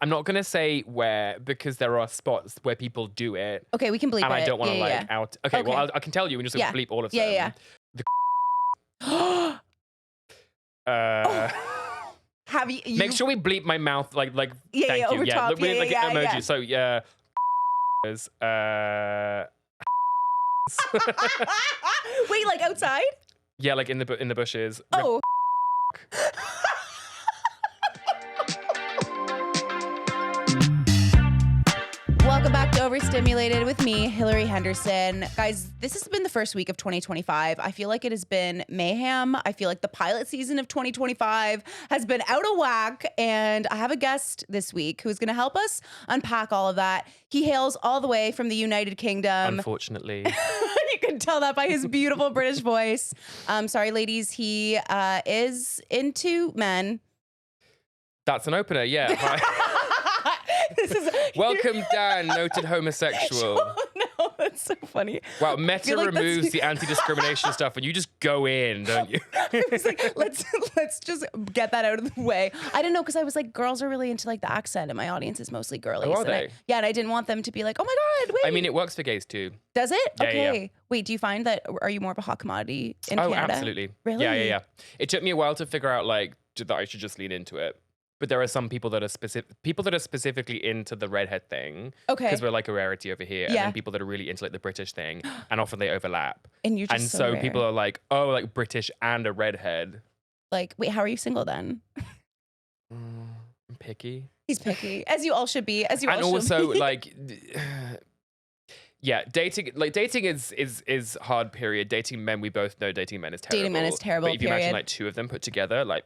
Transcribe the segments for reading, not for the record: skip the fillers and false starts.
I'm not gonna say where because there are spots where people do it. Okay, we can bleep it. And I don't want to out. Okay, well, I can tell you and just Yeah. bleep all of them. Yeah. Have you? Make sure we bleep my mouth like thank you. Over top. Look, like yeah, emoji. yeah. So yeah. Wait, like outside? Yeah, like in the bushes. Oh. Welcome back to Overstimulated with me, Hilary Henderson. Guys, this has been the first week of 2025. I feel like it has been mayhem. I feel like the pilot season of 2025 has been out of whack. And I have a guest this week who's going to help us unpack all of that. He hails all the way from the United Kingdom. Unfortunately. You can tell that by his beautiful British voice. Sorry, ladies. He is into men. That's an opener, yeah. Hi. Welcome, Dan, noted homosexual. Oh, no, that's so funny. Wow, Meta removes the anti-discrimination stuff, and you just go in, don't you? It's like, let's just get that out of the way. I didn't know because I was like, girls are really into like the accent, and my audience is mostly girlies. Oh, are they? And I didn't want them to be like, oh my god, wait. I mean, it works for gays too. Does it? Yeah, okay. yeah. Wait, do you find that? Are you more of a hot commodity in Canada? Oh, absolutely. Really? Yeah. It took me a while to figure out like that I should just lean into it. But there are some people that are specifically into the redhead thing. Okay. Because we're like a rarity over here. Yeah. And then people that are really into like the British thing. And often they overlap. And you're just so rare. People are like, oh, like British and a redhead. Like, wait, how are you single then? I'm picky. He's picky. As you all should be. And also like... Yeah, dating is hard, period. Dating men, we both know dating men is terrible. Dating men is terrible, But if you imagine like two of them put together, like...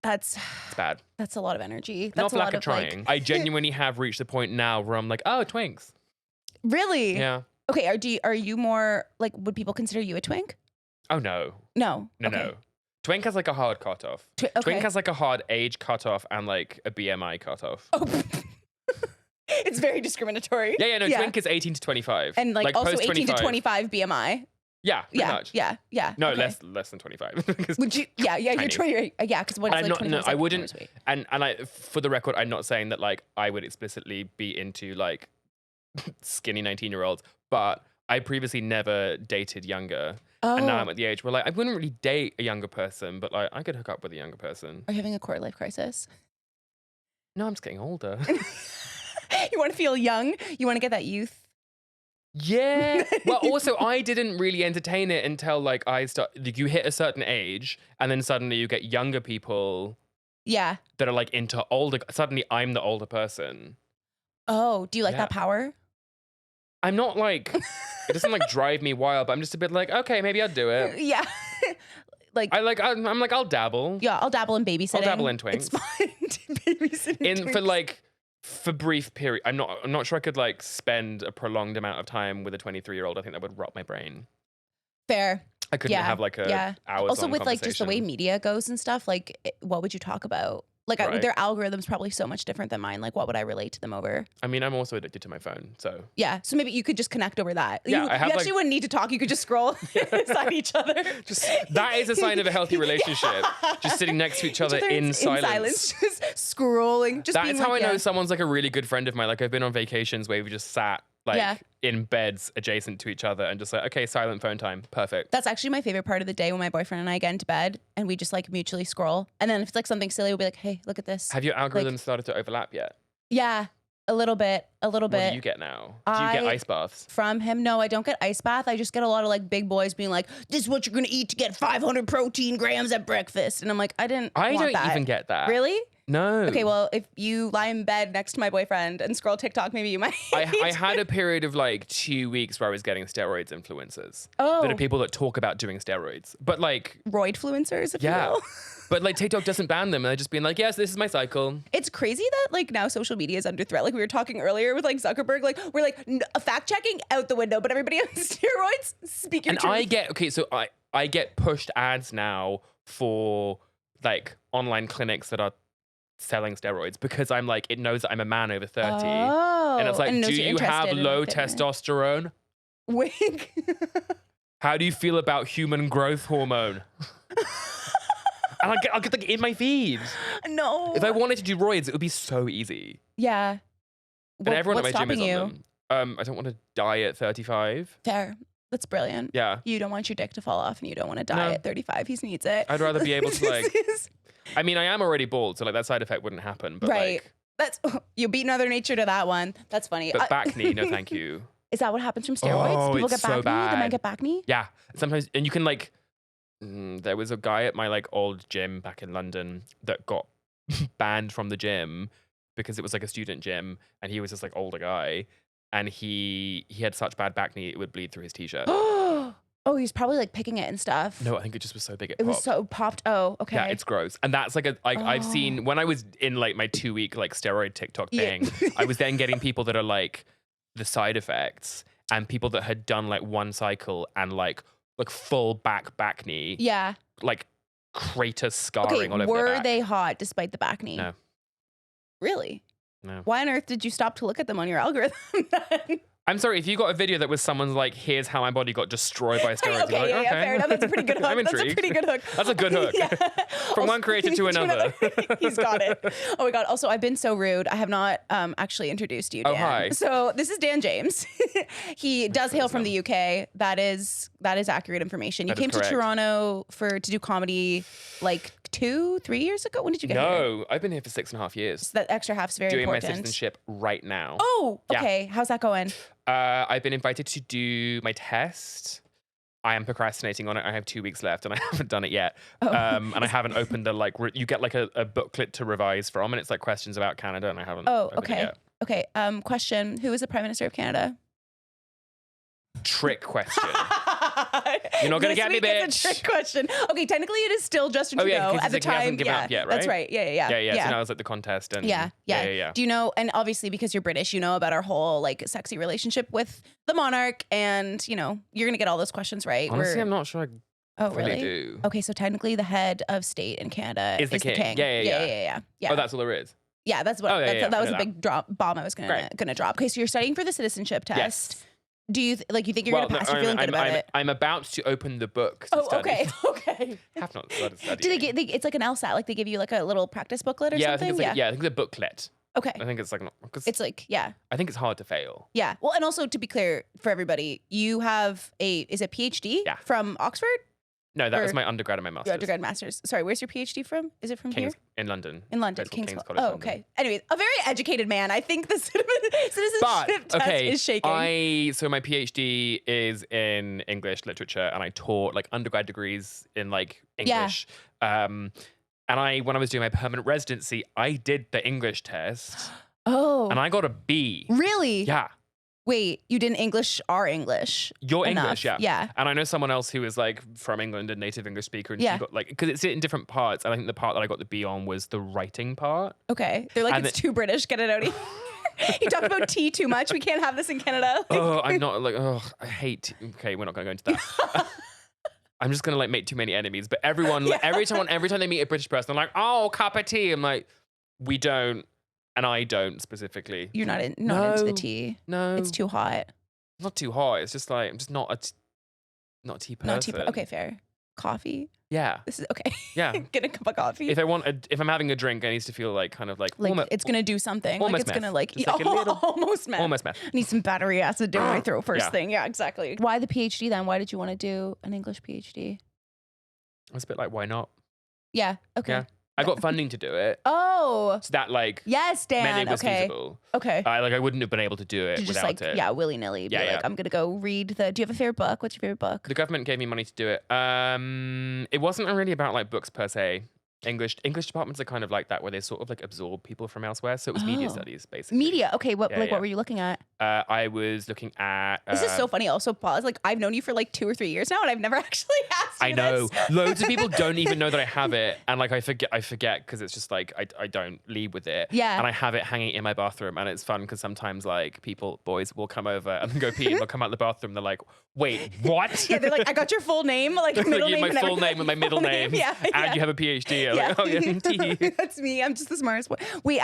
It's bad. That's a lot of energy. That's not for a lack lot of trying. Like... I genuinely have reached the point now where I'm like, oh, twinks. Really? Yeah. Okay. Are you more like? Would people consider you a twink? Oh no. No. No. Twink has like a hard cutoff. Twink has like a hard age cutoff and like a BMI cutoff. Oh. It's very discriminatory. Yeah. No. Twink is 18 to 25, and like also 18 to 25 BMI. Yeah, pretty much. Yeah. No, okay. less than 25. Would you? Yeah. You're trying. Yeah, because what? No, I wouldn't. And I, for the record, I'm not saying that like I would explicitly be into like skinny 19-year-olds, but I previously never dated younger, and now I'm at the age where like I wouldn't really date a younger person, but like I could hook up with a younger person. Are you having a quarter life crisis? No, I'm just getting older. You want to feel young. You want to get that youth. Yeah. Well, also, I didn't really entertain it until like you hit a certain age, and then suddenly you get younger people. Yeah. That are like into older. Suddenly, I'm the older person. Oh, do you like that power? I'm not like. It doesn't like drive me wild, but I'm just a bit like, okay, maybe I'll do it. Yeah. I'm like, I'll dabble. Yeah, I'll dabble in babysitting. I'll dabble in twinks. It's fun to babysitting. For brief period, I'm not sure I could like spend a prolonged amount of time with a 23-year-old. I think that would rot my brain. Fair. I couldn't have like a hours. Also, with like just the way media goes and stuff, like what would you talk about? Like their algorithm's probably so much different than mine. Like what would I relate to them over? I mean, I'm also addicted to my phone, so. Yeah, so maybe you could just connect over that. Yeah, you actually wouldn't need to talk. You could just scroll beside each other. That is a sign of a healthy relationship. Just sitting next to each other in silence. Just scrolling. That is how I know someone's like a really good friend of mine. Like I've been on vacations where we just sat in beds adjacent to each other and just like, okay, silent phone time. Perfect. That's actually my favorite part of the day when my boyfriend and I get into bed and we just like mutually scroll. And then if it's like something silly, we'll be like, hey, look at this. Have your algorithms started to overlap yet? Yeah, a little bit. What do you get now? Do you get ice baths? From him? No, I don't get ice bath. I just get a lot of like big boys being like, this is what you're going to eat to get 500 protein grams at breakfast. And I'm like, I don't even get that. Really? No. Okay, well, if you lie in bed next to my boyfriend and scroll TikTok, maybe you might. I had a period of like 2 weeks where I was getting steroids influencers. Oh. That are people that talk about doing steroids. But like. Roid-fluencers, if you will. But like TikTok doesn't ban them. And they're just being like, yes, this is my cycle. It's crazy that like now social media is under threat. Like we were talking earlier with like Zuckerberg, like we're like fact checking out the window, but everybody on steroids, speak your truth. I get pushed ads now for like online clinics that are selling steroids because I'm like, it knows that I'm a man over 30. Oh, and it's like, do you have low testosterone? Wink. How do you feel about human growth hormone? And I'll get like in my feed. No. If I wanted to do roids, it would be so easy. Yeah. And everyone what's at my gym is stopping on them. I don't want to die at 35. Fair. That's brilliant. Yeah. You don't want your dick to fall off and you don't want to die No. at 35. He needs it. I'd rather be able to like, I mean, I am already bald, so like that side effect wouldn't happen. But right. like, You beat Mother Nature to that one. That's funny. but back knee, no thank you. Is that what happens from steroids? Oh, People it's get back so knee? bad. The men get back knee? Yeah. Sometimes, and you can like, there was a guy at my like old gym back in London that got banned from the gym because it was like a student gym and he was this like older guy and he had such bad back knee it would bleed through his t-shirt. Oh, he's probably like picking it and stuff. No, I think it just was so big it was so popped. Oh, okay. Yeah, it's gross. And that's like I've seen when I was in like my 2-week like steroid TikTok thing, I was then getting people that are like the side effects and people that had done like one cycle and like full back knee. Yeah. Like crater scarring all over their were back. they hot despite the back knee? No. Really? No. Why on earth did you stop to look at them on your algorithm then? I'm sorry, if you got a video that was someone's like, here's how my body got destroyed by steroids. Okay, Like, yeah, fair enough. That's a pretty good hook. I'm That's a intrigued. pretty good hook. That's a good hook. Yeah. From one creator to another. He's got it. Oh my God. Also, I've been so rude. I have not actually introduced you, Dan. Oh, hi. So this is Dan James. He does hail from the UK. That is accurate information. You That is came to correct. Toronto to do comedy like 2-3 years ago. When did you get here? No, I've been here for 6.5 years. So that extra half's very Doing important. my citizenship right now. Oh, Yeah. okay. How's that going? I've been invited to do my test. I am procrastinating on it. I have 2 weeks left and I haven't done it yet. Oh. And I haven't opened the you get like a booklet to revise from and it's like questions about Canada and I haven't Oh, opened it okay. yet. Okay. Question. Who is the Prime Minister of Canada? Trick question. You're not gonna get me, It's a bitch. trick question. Okay, technically it is still Justin Trudeau 'cause at the he hasn't time. given Yeah, up yet, that's right? right. Yeah. So now it's like the contest and Yeah. Do you know? And obviously because you're British, you know about our whole like sexy relationship with the monarch, and you know you're gonna get all those questions right. Honestly, I'm not sure I Oh, fully really? do. Okay, so technically the head of state in Canada Is the king. Yeah. Yeah. Oh, that's all there is. Yeah, that's what. Oh, yeah, that I was know a big bomb I was gonna Great. drop. Okay, so you're studying for the citizenship test. Yes. Do you you think you're gonna pass? You're feeling good about it? I'm about to open the book to Oh, study. okay. Have not started studying. Do they get? It's like an LSAT. Like they give you like a little practice booklet or I something. think it's like, I think it's a booklet. Okay. I think it's like because It's like I think it's hard to fail. yeah. Well, and also to be clear for everybody, you have is it PhD Yeah. from Oxford? No, that was Or- my undergrad and my Your master's. undergrad, master's. Sorry, where's your PhD from? Is it from King's here? in London. In London, Place called King's College. Oh, London. okay. Anyways, a very educated man. I think the citizenship But test okay, is shaking. so my PhD is in English literature, and I taught like undergrad degrees in like English. And when I was doing my permanent residency, I did the English test, Oh, and I got a B. really? Yeah, Wait, you did our English. you're enough. English, yeah. Yeah. And I know someone else who is like from England, a native English speaker, and Yeah. she got like because it's in different parts. And I think the part that I got the B on was the writing part. Okay. They're like, And it's too British. Get it out of here. You talk about tea too much. We can't have this in Canada. Oh, I'm not like, I hate tea. Okay, we're not going to go into that. I'm just going to like make too many enemies. But everyone, like, every time they meet a British person, they're like, oh, cup of tea. I'm like, we don't. And I don't specifically. You're not into the No. tea. No. It's too hot. Not too hot. It's just like, I'm just not a tea person. Not too. Okay, fair. Coffee. Yeah. This is okay. Yeah. Get a cup of coffee. If I'm having a drink, it needs to feel like kind of like it's gonna do something. almost Like it's meth. gonna like, Just like a little- almost meth. almost meth. I need some battery acid down my throat first Yeah. thing. Yeah, exactly. Why the PhD then? Why did you want to do an English PhD? I was a bit like, why not? Yeah. Okay. Yeah. I got funding to do it. Oh. So that like Yes, meant Dan. it was Okay. feasible. Okay. I wouldn't have been able to do it To just without like it. willy nilly. Be Yeah, like, yeah. I'm gonna go read the. Do you have a favorite book? What's your favorite book? The government gave me money to do it. It wasn't really about like books per se. English departments are kind of like that, where they sort of like absorb people from elsewhere. So it was media Oh. studies, basically. Media. Okay. What Yeah, yeah. what were you looking at? I was looking at. This is so funny. Also, pause. Like I've known you for like 2 or 3 years now, and I've never actually asked you I know. this. Loads of people don't even know that I have it, and like I forget because it's just like I don't lead with it. Yeah. And I have it hanging in my bathroom, and it's fun because sometimes like boys will come over and go pee, and they'll come out the bathroom. They're like, "Wait, what?" Yeah, they're like, I got your full name, like middle Like, name, my and full everything. name and my middle Full name. Yeah. And you have a PhD. I'm like, oh yeah, tea. That's me. I'm just the smartest one. Wait,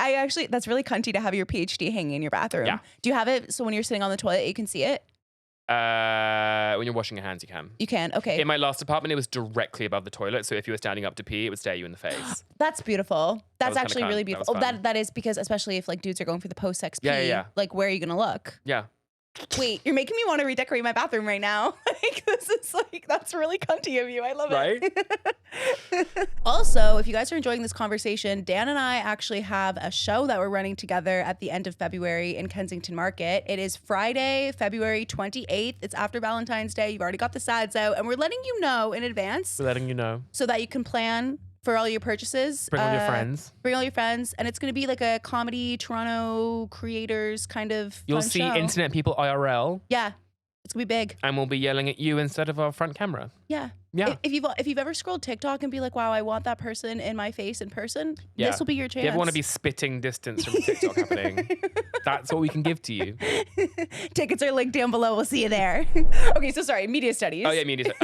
that's really cunty to have your PhD hanging in your bathroom. Yeah. Do you have it so when you're sitting on the toilet, you can see it? When you're washing your hands, you can. You can. Okay. In my last apartment, it was directly above the toilet. So if you were standing up to pee, it would stare you in the face. That's beautiful. That's was actually kinda really cunt. beautiful. That was fun. That is because especially if like dudes are going for the post-sex pee, Yeah. like where are you gonna look? Yeah. Wait, you're making me want to redecorate my bathroom right now. Like this is like that's really cunty of you. I love it. Also, if you guys are enjoying this conversation, Dan and I actually have a show that we're running together at the end of February in Kensington Market. It is Friday, February 28th. It's after Valentine's Day. You've already got the sads out, and we're letting you know in advance We're letting you know. so that you can plan for all your purchases. Bring all your friends. Bring all your friends. And it's going to be like a comedy Toronto creators kind of You'll fun see show. internet people IRL. Yeah. It's going to be big. And we'll be yelling at you instead of our front camera. Yeah. Yeah. If you've ever scrolled TikTok and be like, wow, I want that person in my face in person, Yeah. this will be your chance. If you ever want to be spitting distance from TikTok happening, that's what we can give to you. Tickets are linked down below. We'll see you there. Okay, so sorry, media studies. Oh yeah, media.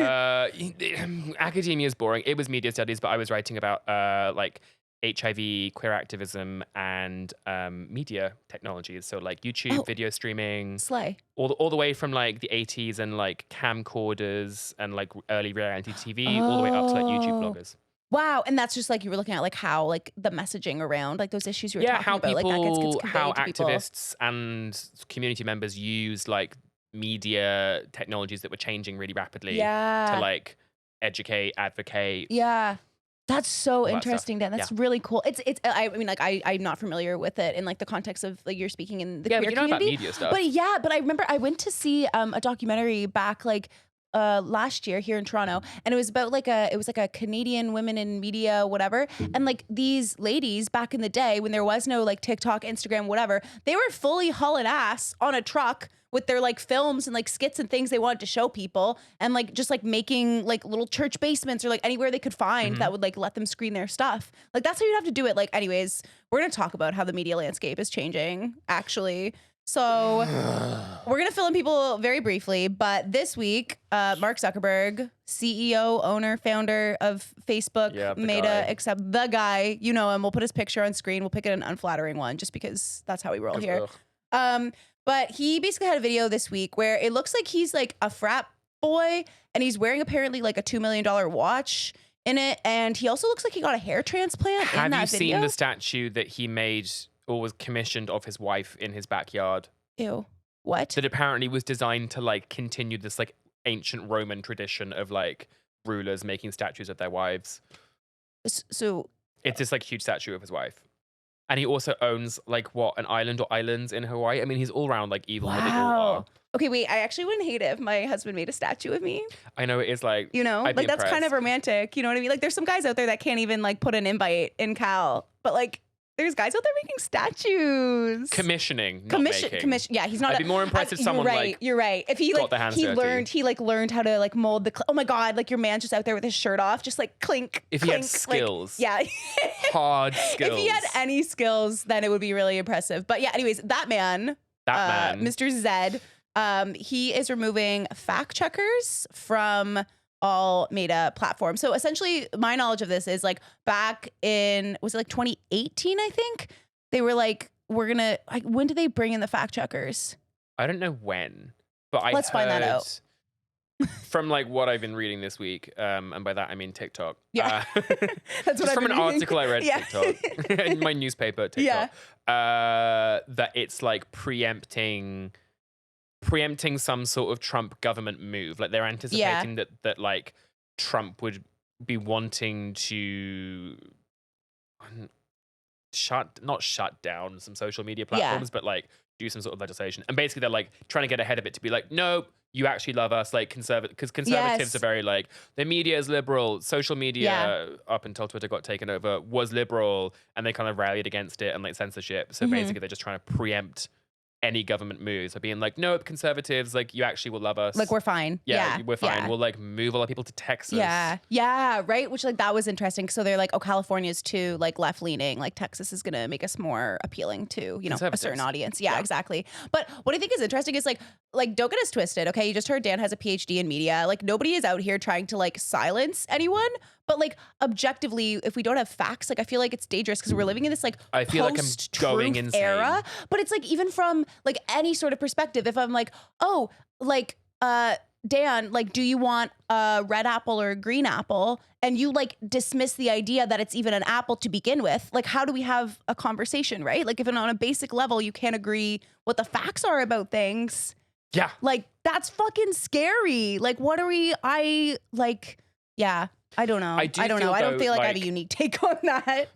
Academia is boring. It was media studies, but I was writing about like HIV, queer activism, and media technologies. So like YouTube, video streaming, Slay. all the way from like the 80s and like camcorders and like early reality TV, all the way up to like YouTube bloggers. Wow, and that's just like you were looking at like how like the messaging around like those issues you were talking How about, people, like that gets conveyed how to people. activists and community members use like media technologies that were changing really rapidly to like educate, advocate. Yeah. That's so that interesting, Dan. That's really cool. It's I mean like I'm not familiar with it in like the context of like you're speaking in the queer but you know community. about media stuff. But I remember I went to see a documentary back like last year here in Toronto, and it was about like a Canadian women in media, whatever. And like these ladies back in the day when there was no like TikTok, Instagram, whatever, they were fully hauling ass on a truck with their like films and like skits and things they wanted to show people, and like just like making like little church basements or like anywhere they could find that would like let them screen their stuff. Like that's how you'd have to do it. Like anyways, we're gonna talk about how the media landscape is changing actually. So we're going to fill in people very briefly, but this week, Mark Zuckerberg, CEO, owner, founder of Facebook, Meta, except the guy, you know him, we'll put his picture on screen. We'll pick an unflattering one just because that's how we roll here. But he basically had a video this week where it looks like he's like a frat boy and he's wearing apparently like a $2 million watch in it. And he also looks like he got a hair transplant in that video. Have you seen the statue that he made or was commissioned of his wife in his backyard? Ew. What? That apparently was designed to like continue this like ancient Roman tradition of like rulers making statues of their wives. So it's this like huge statue of his wife. And he also owns like what, an island or islands in Hawaii. I mean, he's all around like evil. Like, they all are. Okay, wait, I actually wouldn't hate it if my husband made a statue of me. I know, it is like, you know, I'd like be that's kind of impressed. romantic. You know what I mean? Like there's some guys out there that can't even like put an invite in Cal, but like there's guys out there making statues. Commissioning. Commission. Yeah, he's not. I'd be more impressed if someone You're right. If he got like their hands dirty. he learned how to like mold the. Oh my god! Like your man's just out there with his shirt off, just like clink. If clink, he had skills. Like, yeah. Hard skills. If he had any skills, then it would be really impressive. But yeah, anyways, that man, Mr. Zed, he is removing fact checkers from all Meta platforms. So essentially my knowledge of this is like back in, was it like 2018, I think? They were like, we're gonna, like, when did they bring in the fact checkers? I don't know when, but Let's find that out. From like what I've been reading this week, and by that I mean TikTok. Yeah. That's what from I've been an reading. article I read TikTok, in my newspaper TikTok, that it's like preempting some sort of Trump government move. Like they're anticipating that like Trump would be wanting to not shut down some social media platforms, but like do some sort of legislation. And basically they're like trying to get ahead of it to be like, no, you actually love us, like because conservatives are very like, the media is liberal, social media up until Twitter got taken over was liberal, and they kind of rallied against it and like censorship. So basically they're just trying to preempt any government moves by being like, no, conservatives, like you actually will love us. Like we're fine. We're fine. Yeah. We'll like move all our people to Texas. Yeah, right. Which like that was interesting. So they're like, oh, California's too like left leaning. Like Texas is gonna make us more appealing to, you know, a certain audience. Yeah, exactly. But what I think is interesting is like don't get us twisted. Okay, you just heard Dan has a PhD in media. Like nobody is out here trying to like silence anyone. But like objectively, if we don't have facts, like I feel like it's dangerous because we're living in this like I feel like I'm going insane era. But it's like even from like any sort of perspective, if I'm like, oh, like Dan, like, do you want a red apple or a green apple? And you like dismiss the idea that it's even an apple to begin with. Like, how do we have a conversation, right? Like, if on a basic level you can't agree what the facts are about things, Yeah. like, that's fucking scary. Like, what are we? Yeah, I don't know. I don't know. I don't feel like I have a unique take on that.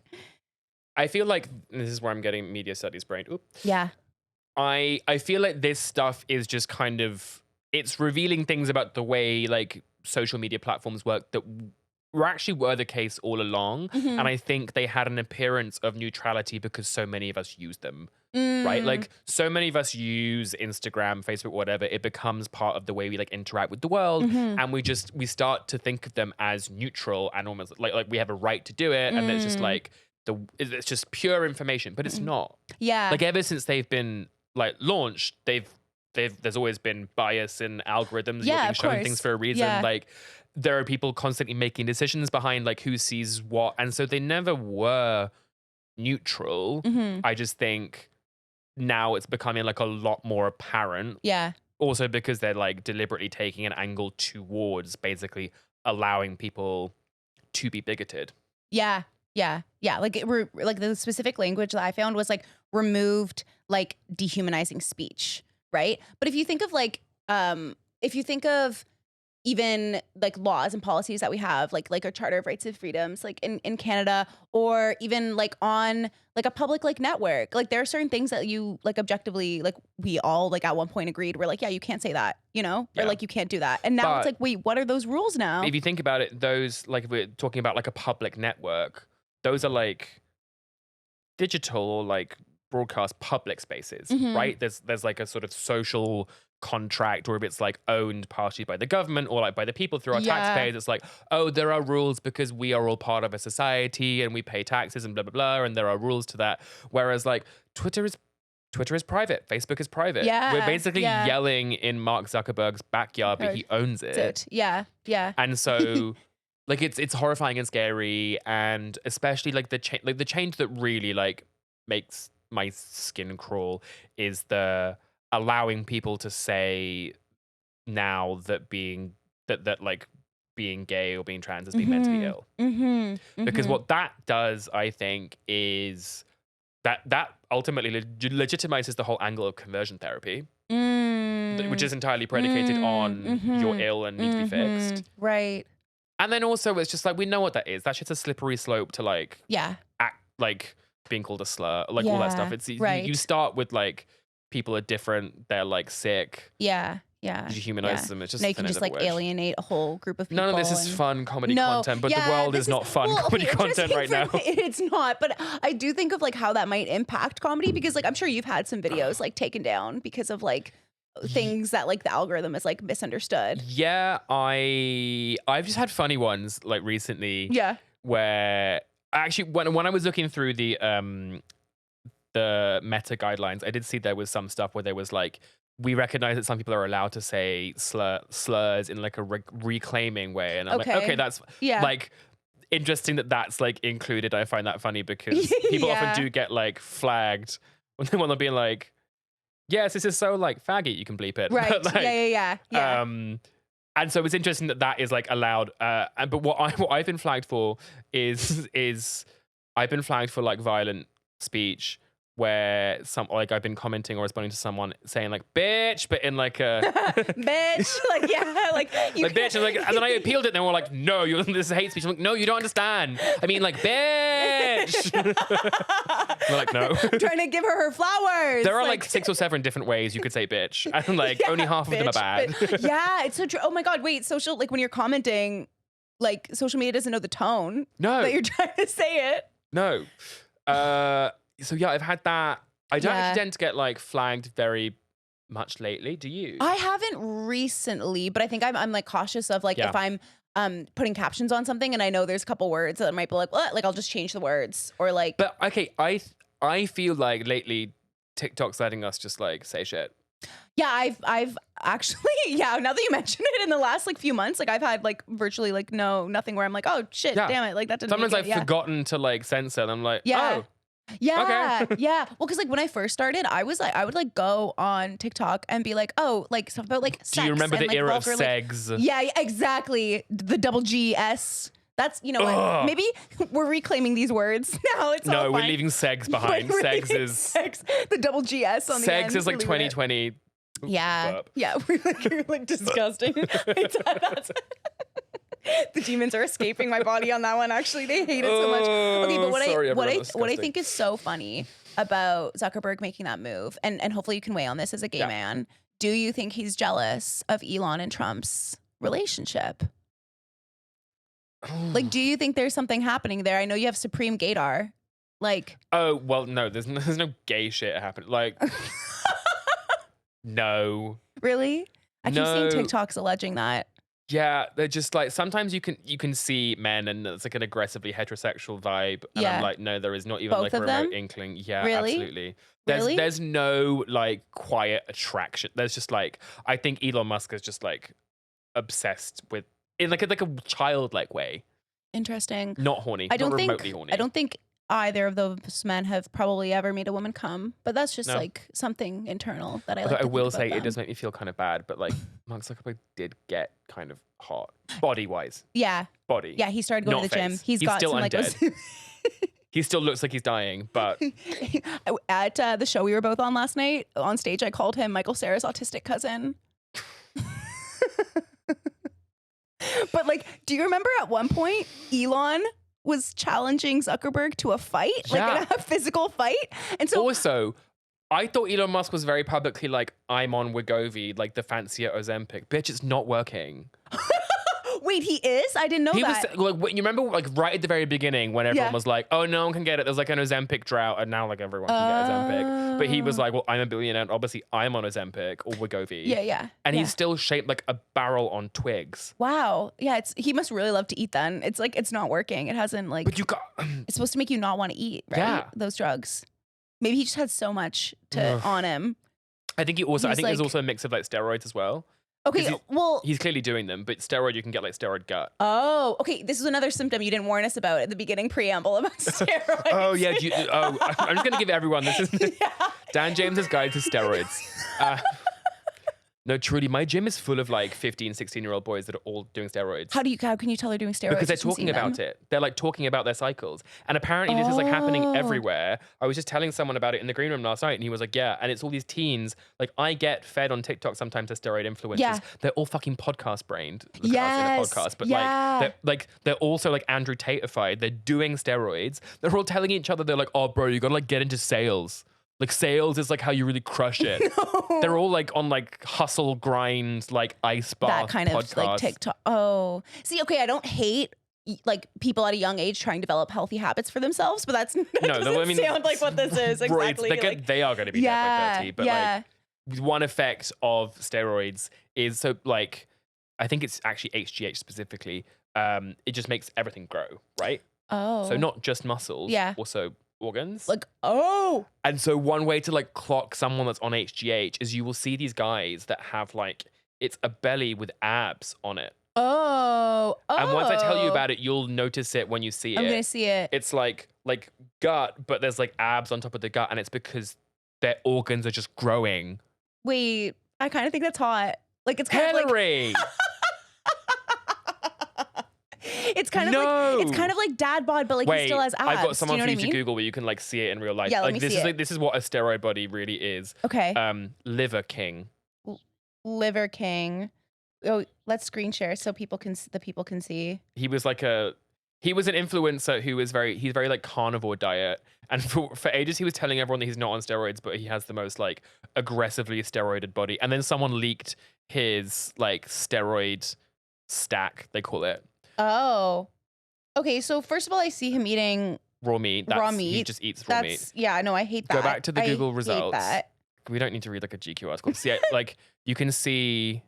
I feel like this is where I'm getting media studies brain. Oop. Yeah. I feel like this stuff is just kind of, it's revealing things about the way like social media platforms work that were the case all along. Mm-hmm. And I think they had an appearance of neutrality because so many of us use them, right? Like so many of us use Instagram, Facebook, whatever. It becomes part of the way we like interact with the world. And we start to think of them as neutral and almost like we have a right to do it. And it's just like, it's just pure information, but it's not. Yeah. Like ever since they've been like launched, there's always been bias in algorithms. Yeah, You're being of shown course. things for a reason. Yeah. Like there are people constantly making decisions behind like who sees what, and so they never were neutral. I just think now it's becoming like a lot more apparent. Yeah. Also because they're like deliberately taking an angle towards basically allowing people to be bigoted. Yeah. Yeah. Yeah. Like like the specific language that I found was like removed like dehumanizing speech. Right. But if you think of like, even like laws and policies that we have, like our Charter of Rights and Freedoms, like in Canada, or even like on like a public like network, like there are certain things that you like objectively, like we all like at one point agreed, we're like, yeah, you can't say that, you know, or like you can't do that. And now it's like, wait, what are those rules now? If you think about it, those like if we're talking about like a public network, those are like digital or like broadcast public spaces, right? There's like a sort of social contract, or if it's like owned partially by the government or like by the people through our taxpayers, it's like, oh, there are rules because we are all part of a society and we pay taxes and blah blah blah, and there are rules to that. Whereas like Twitter is private, Facebook is private. We're basically yelling in Mark Zuckerberg's backyard, but he owns it. Yeah. And so like it's horrifying and scary, and especially like the change that really like makes my skin crawl is the allowing people to say now that being gay or being trans has been meant to be ill. Because what that does, I think, is that ultimately legitimizes the whole angle of conversion therapy, which is entirely predicated on you're ill and need to be fixed. Right. And then also it's just like, we know what that is. That shit's a slippery slope to like act like being called a slur, like all that stuff. It's you start with like people are different, they're like sick. Yeah. You dehumanize them. It's just now you can just like alienate a whole group of people. None of this is fun comedy content, but the world is not fun comedy content right now. It's not, but I do think of like how that might impact comedy, because like I'm sure you've had some videos like taken down because of like things that like the algorithm is like misunderstood. Yeah, I've just had funny ones like recently. Yeah. Where actually when I was looking through the meta guidelines, I did see there was some stuff where there was like, we recognize that some people are allowed to say slurs in like a reclaiming way, and I'm like, okay, that's like interesting that's like included. I find that funny because people often do get like flagged when they're being like, yes, this is so like faggy, you can bleep it, right? But, like, yeah. And so it's interesting that is like allowed. But what I've been flagged for is I've been flagged for like violent speech, where like I've been commenting or responding to someone saying like bitch, but in like a bitch, like like bitch, and then I appealed it, and they were like, no, this is hate speech. I'm like, no, you don't understand. I mean like bitch. They're like, no. I'm trying to give her flowers. There are like 6 or 7 different ways you could say bitch, and like only half of them are bad. Yeah, it's so true. Oh my god, wait, social, like when you're commenting, like social media doesn't know the tone that you're trying to say it. No. So yeah, I've had that. I don't actually tend to get like flagged very much lately. Do you? I haven't recently, but I think I'm like cautious of like if I'm putting captions on something and I know there's a couple words that might be like, what? Like I'll just change the words or like. But okay, I feel like lately TikTok's letting us just like say shit. Yeah, I've actually, now that you mention it, in the last like few months, like I've had like virtually like nothing where I'm like, oh shit, damn it, like that didn't. Sometimes I've forgotten to like censor, and I'm like, oh. Yeah, Okay. yeah. Well, because like when I first started, I would like go on TikTok and be like, oh, like stuff about like Do you sex remember and the like era of vulgar, like, segs? yeah, yeah, exactly. The double GS. That's, you know what? Ugh. Maybe we're reclaiming these words now. It's all No, we're fine. leaving segs But behind. we're Segs leaving is sex, the double GS on the end. segs is like Really weird. 2020. Yeah, Burp. yeah. We're like disgusting. That's- the demons are escaping my body on that one. Actually, they hate it so much. Okay, but Sorry, what everyone, that's I disgusting. think is so funny about Zuckerberg making that move, and hopefully you can weigh on this as a gay Yeah. man. Do you think he's jealous of Elon and Trump's relationship? Like, do you think there's something happening there? I know you have Supreme Gaydar. Like, Oh well, no. There's no gay shit happening. Like, no, really? I keep seeing no. TikToks alleging that. Yeah, they're just like sometimes you can see men and it's like an aggressively heterosexual vibe, and Yeah. I'm like, no, there is not even Both like a of remote them? inkling. Yeah, Really? absolutely. Really? There's no like quiet attraction. There's just like I think Elon Musk is just like obsessed with in like a childlike way, Interesting. not horny, I don't not think remotely horny. I don't think either of those men have probably ever made a woman come, but that's just No. like something internal that I Although like. I To will think say about it does them. make me feel kind of bad, but like Mark Zuckerberg did get kind of hot body wise. Yeah, Body. yeah. He started going Not to the gym. face. He's got still some like undead. He still looks like he's dying, but at the show we were both on last night on stage. I called him Michael Cera's autistic cousin. But like, do you remember at one point Elon was challenging Zuckerberg to a fight, Yeah. like a physical fight? And so also, I thought Elon Musk was very publicly like, I'm on Wegovy, like the fancier Ozempic. Bitch, it's not working. wait, he is? I didn't know He that. was like, you remember like right at the very beginning when everyone Yeah. was like, oh, no one can get it. There's like an Ozempic drought, and now like everyone can get Ozempic. But he was Oh. like, well, I'm a billionaire, and obviously I'm on Ozempic or Wegovy. Yeah, yeah. And yeah. he's still shaped like a barrel on twigs. Wow. Yeah, he must really love to eat then. It's like it's not working. It hasn't like But you got it's supposed to make you not want to eat, right? Yeah. Those drugs. Maybe he just had so much to Ugh. on him. I think I think there's like- also a mix of like steroids as well. Okay, 'Cause well He's clearly doing them, but steroid you can get like steroid gut. oh, okay. This is another symptom you didn't warn us about at the beginning preamble about steroids. Oh yeah, I'm just gonna give everyone this is Yeah. Dan James's guide to steroids. No, truly, my gym is full of like 15, 16-year-old boys that are all doing steroids. How can you tell they're doing steroids? Because they're just from talking seeing about them? it. They're like talking about their cycles. And apparently this is like happening Oh. everywhere. I was just telling someone about it in the green room last night and he was like, yeah. And it's all these teens. Like I get fed on TikTok sometimes as steroid influencers. Yeah. They're all fucking podcast brained. Look at us in Yes. a podcast. But Yeah. they're also like Andrew Tate-ified. They're doing steroids. They're all telling each other, they're like, oh bro, you gotta like get into sales. Like sales is like how you really crush it. No. They're all like on like hustle grind, like ice bath that kind podcast. of like TikTok. Oh, see, okay, I don't hate like people at a young age trying to develop healthy habits for themselves, but that doesn't sound like what this is Right, exactly. they are going to be dead by 30, but yeah. like one effect of steroids is so like I think it's actually HGH specifically. It just makes everything grow, right? Oh, So not just muscles, Yeah. also organs. like oh, And so one way to like clock someone that's on HGH is you will see these guys that have like it's a belly with abs on it. oh. And once I tell you about it, you'll notice it when you see I'm it. gonna see it. It's like gut, but there's like abs on top of the gut, and it's because their organs are just growing. Wait, I kind of think that's hot. Like it's kind of like Hilary! it's kind of No. like it's kind of like dad bod, but like he Wait, still has abs. I've got someone Do you for know you what I to mean? Google where you can like see it in real life. Yeah, let like me this see is it. like this is what a steroid body really is. Okay, Liver King. Liver King. Oh, let's screen share so people can see. He was an influencer who was he's very like carnivore diet. And for ages he was telling everyone that he's not on steroids, but he has the most like aggressively steroided body. And then someone leaked his like steroid stack, they call it. Oh, okay. So first of all, I see him eating Raw meat. raw He meat. just eats raw meat. That's yeah. No, I hate that. Go back to the I Google hate results. that. We don't need to read like a GQ article. See, like you can see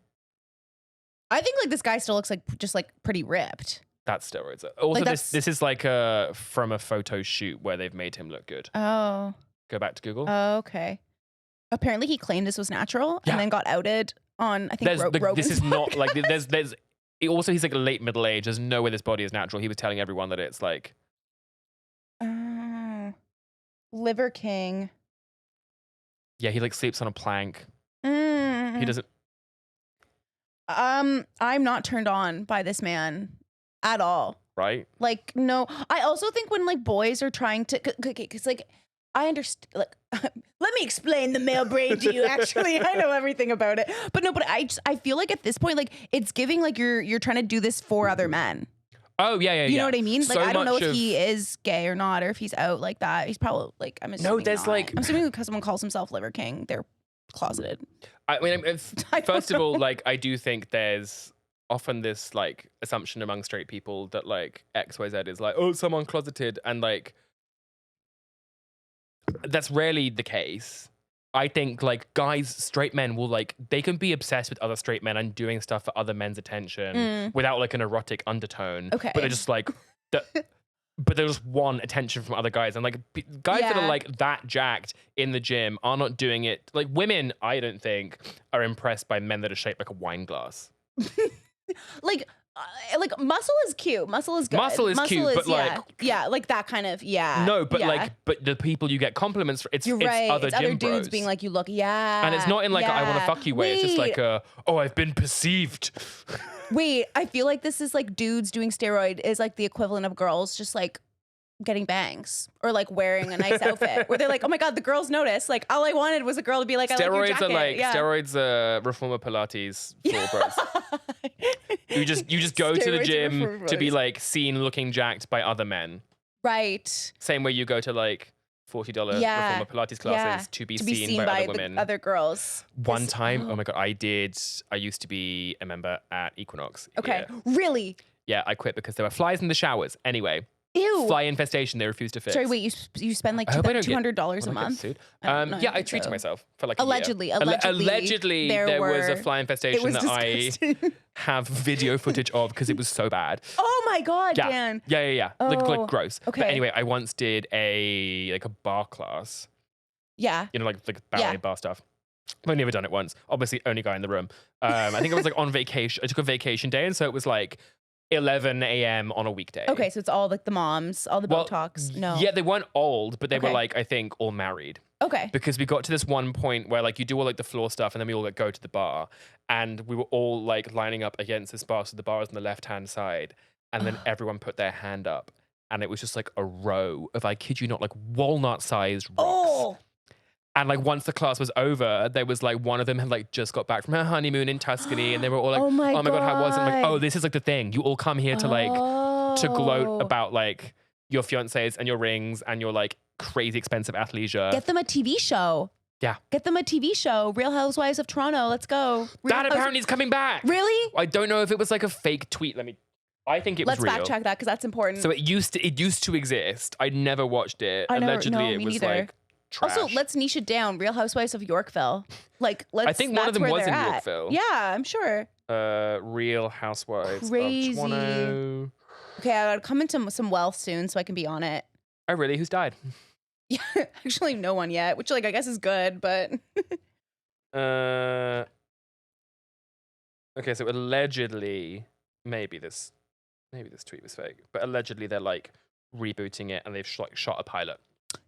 I think like this guy still looks like just like pretty ripped. that's steroids. Also, Like, this is like from a photo shoot where they've made him look good. Oh. Go back to Google. Okay. Apparently, he claimed this was natural Yeah. and then got outed on I think Rogan's this is not like podcast. there's. Also, he's like a late middle age. There's no way this body is natural. He was telling everyone that it's like Oh. Liver King. Yeah, he like sleeps on a plank. He doesn't. I'm not turned on by this man at all. Right? Like, no. I also think when like boys are trying to, because like I understand. Like, let me explain the male brain to you. Actually, I know everything about it. But no, but I feel like at this point, like it's giving like you're trying to do this for other men. Oh yeah. You know what I mean? Like So I don't know much if of- he is gay or not, or if he's out like that. He's probably like I'm assuming. there's, not. like- I'm assuming because someone calls himself Liver King, they're closeted. I mean, I don't first of all, know. like I do think there's often this like assumption among straight people that like XYZ is like, oh, someone closeted, and like that's rarely the case. I think like guys, straight men will like they can be obsessed with other straight men and doing stuff for other men's attention without like an erotic undertone. Okay. But they're just like but they just want attention from other guys. And like guys that Yeah. are like that jacked in the gym are not doing it. Like women, I don't think, are impressed by men that are shaped like a wine glass. Like muscle is cute. Muscle is good. Muscle is cute, but, like- yeah, like that kind of No, but yeah. like but the people you get compliments for, it's You're right. other It's gym other dudes bros. being like, you look, yeah. And it's not in like a, I want to yeah. fuck you way. It's just like Wait, I've been perceived. wait. I feel like this is like dudes doing steroid is like the equivalent of girls just like getting bangs or like wearing a nice outfit where they're like, oh my god, the girls notice. Like all I wanted was a girl to be like, I like your Steroids jacket. are like yeah. steroids are reformer Pilates for bros. You just go to the Steroids are gym reformer to be bros. like seen looking jacked by other men. Right. Same way you go to like $40 Yeah. reformer Pilates classes to be seen by other women. the other girls. One time, oh my god, I used to be a member at Equinox. Okay. here. Really? Yeah, I quit because there were flies in the showers. Anyway, Ew. fly infestation they refused to fix. Sorry, wait, you spend like I hope I don't get- $200 Will a I get month? sued? I don't know, I Yeah, I think treated so. myself for like Allegedly, a year. allegedly, Allegedly, there there was a were- fly It infestation was that disgusting. I have video footage of because it was so bad. Oh my god, Yeah, Dan. yeah. Oh, Like gross. okay. But anyway, I once did a bar class. Yeah. You know, like ballet bar stuff. I've only ever done it once. Obviously, only guy in the room. I think I was like on vacation. I took a vacation day, and so it was like 11 a.m. on a weekday. Okay, so it's all like the moms, all the Botox. No. Yeah, they weren't old, but they were Okay. like, I think, all married. Okay. Because we got to this one point where like you do all like the floor stuff and then we all like go to the bar, and we were all like lining up against this bar. So the bar is on the left-hand side, and then everyone put their hand up, and it was just like a row of, I kid you not, like walnut-sized rocks. Oh. And like once the class was over, there was like one of them had like just got back from her honeymoon in Tuscany, and they were all like, Oh my god, how was it? I'm like, God. oh, this is like the thing. You all come here to like to gloat about like your fiancés and your rings and your like crazy expensive athleisure. Get them a TV show. Yeah. Get them a TV show. Real Housewives of Toronto. Let's go. Real That apparently is coming back. Really? I don't know if it was like a fake tweet. I think it was Let's real. fact check that because that's important. So it used to exist. I never watched it. Allegedly, no, it me was neither. like trash. Also, let's niche it down. Real Housewives of Yorkville. Like, let's. I think one of that's them where was they're in at. Yorkville. Yeah, I'm sure. Real Housewives Crazy. of Toronto. Okay, I gotta come into some wealth soon so I can be on it. Oh, really? Who's died? Yeah, actually, no one yet, which like I guess is good, but Okay, so allegedly, maybe this tweet was fake, but allegedly they're like rebooting it and they've shot a pilot.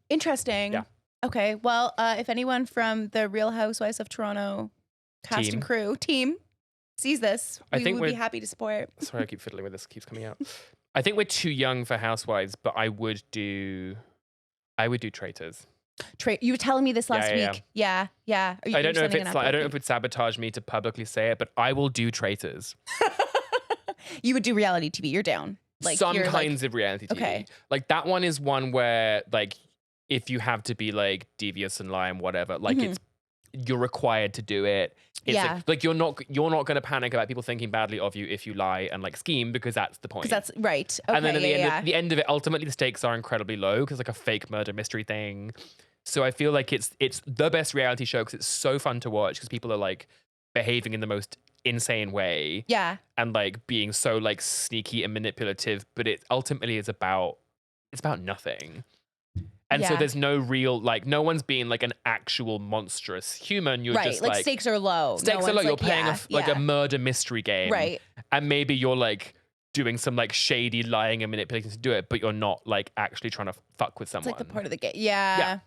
interesting. Yeah. Okay, well, if anyone from the Real Housewives of Toronto cast Team. and crew team sees this, I we think would be we're- happy to support. Sorry, I keep fiddling with this. It keeps coming out. I think we're too young for Housewives, but I would do Traitors. You were telling me this last yeah. week. Yeah. Are you, I don't know if sending it's an like, I don't know upload if it sabotage me to publicly say it, but I will do Traitors. You would do reality TV. You're down. Like Some you're kinds of reality TV. Okay. Like that one is one where like if you have to be like devious and lie and whatever, like you're required to do it. It's Yeah. like you're not going to panic about people thinking badly of you if you lie and like scheme, because that's the point. because that's right. Okay, And then at yeah. the end of it, ultimately the stakes are incredibly low because like a fake murder mystery thing. So I feel like it's the best reality show because it's so fun to watch because people are like behaving in the most insane way Yeah. and like being so like sneaky and manipulative, but it ultimately is about nothing. And so Yeah. there's no real, like, no one's being like an actual monstrous human. You're Right. just Like like stakes are low. stakes No are low. one's You're like, playing yeah, a murder mystery game, Right. And maybe you're like doing some like shady lying and manipulating to do it, but you're not like actually trying to fuck with someone. It's like the part of the game. Yeah.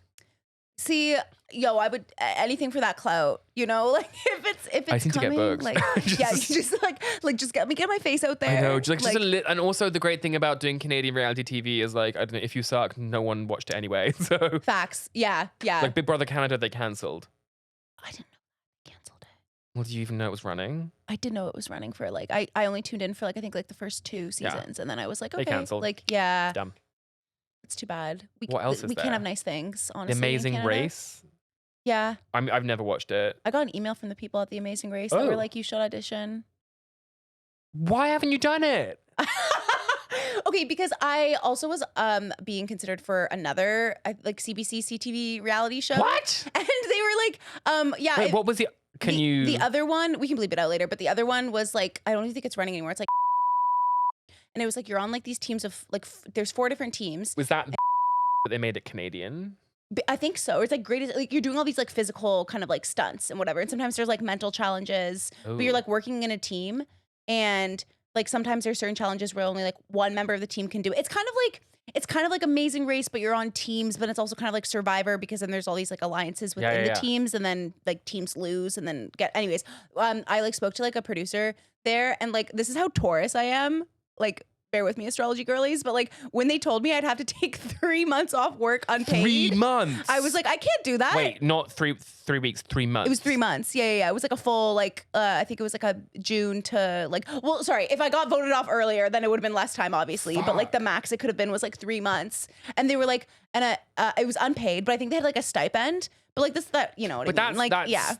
See, yo, I would anything for that clout, you know, like if it's I seem coming, to get booked. like yeah, you just like just get my face out there. I know, just and also the great thing about doing Canadian reality TV is like, I don't know, if you suck, no one watched it anyway. So facts, yeah. Like Big Brother Canada, they cancelled. I didn't know they canceled it. Well, do you even know it was running? I did know it was running for like I only tuned in for like I think like the first 2 seasons, and then I was like, okay, They cancelled. like yeah, Dumb. it's too bad. What else is we there? can't have nice things, honestly. The Amazing Race. Yeah. I've never watched it. I got an email from the people at The Amazing Race that were like, you should audition. Why haven't you done it? Okay, because I also was being considered for another like CBC CTV reality show. What? And they were like, yeah. Wait, what was the? The other one, we can bleep it out later, but the other one was like, I don't even think it's running anymore. It's like, and it was like you're on like these teams of like there's 4 different teams. Was that but they made it Canadian? I think so. It's like great. Like you're doing all these like physical kind of like stunts and whatever. And sometimes there's like mental challenges, but you're like working in a team. And like sometimes there's certain challenges where only like one member of the team can do it. It's kind of like Amazing Race, but you're on teams. But it's also kind of like Survivor because then there's all these like alliances within the teams, and then like teams lose and then get. Anyways, I like spoke to like a producer there, and like this is how Taurus I am. Like, bear with me, astrology girlies, but like when they told me I'd have to take 3 months off work unpaid. 3 months. I was like, I can't do that. Wait, not three weeks, 3 months. It was 3 months. Yeah. It was like a full like I think it was like a June to like. Well, sorry, if I got voted off earlier, then it would have been less time, obviously. But like the max it could have been was like 3 months, and they were like, and it was unpaid, but I think they had like a stipend. But like that, you know what I mean? Like,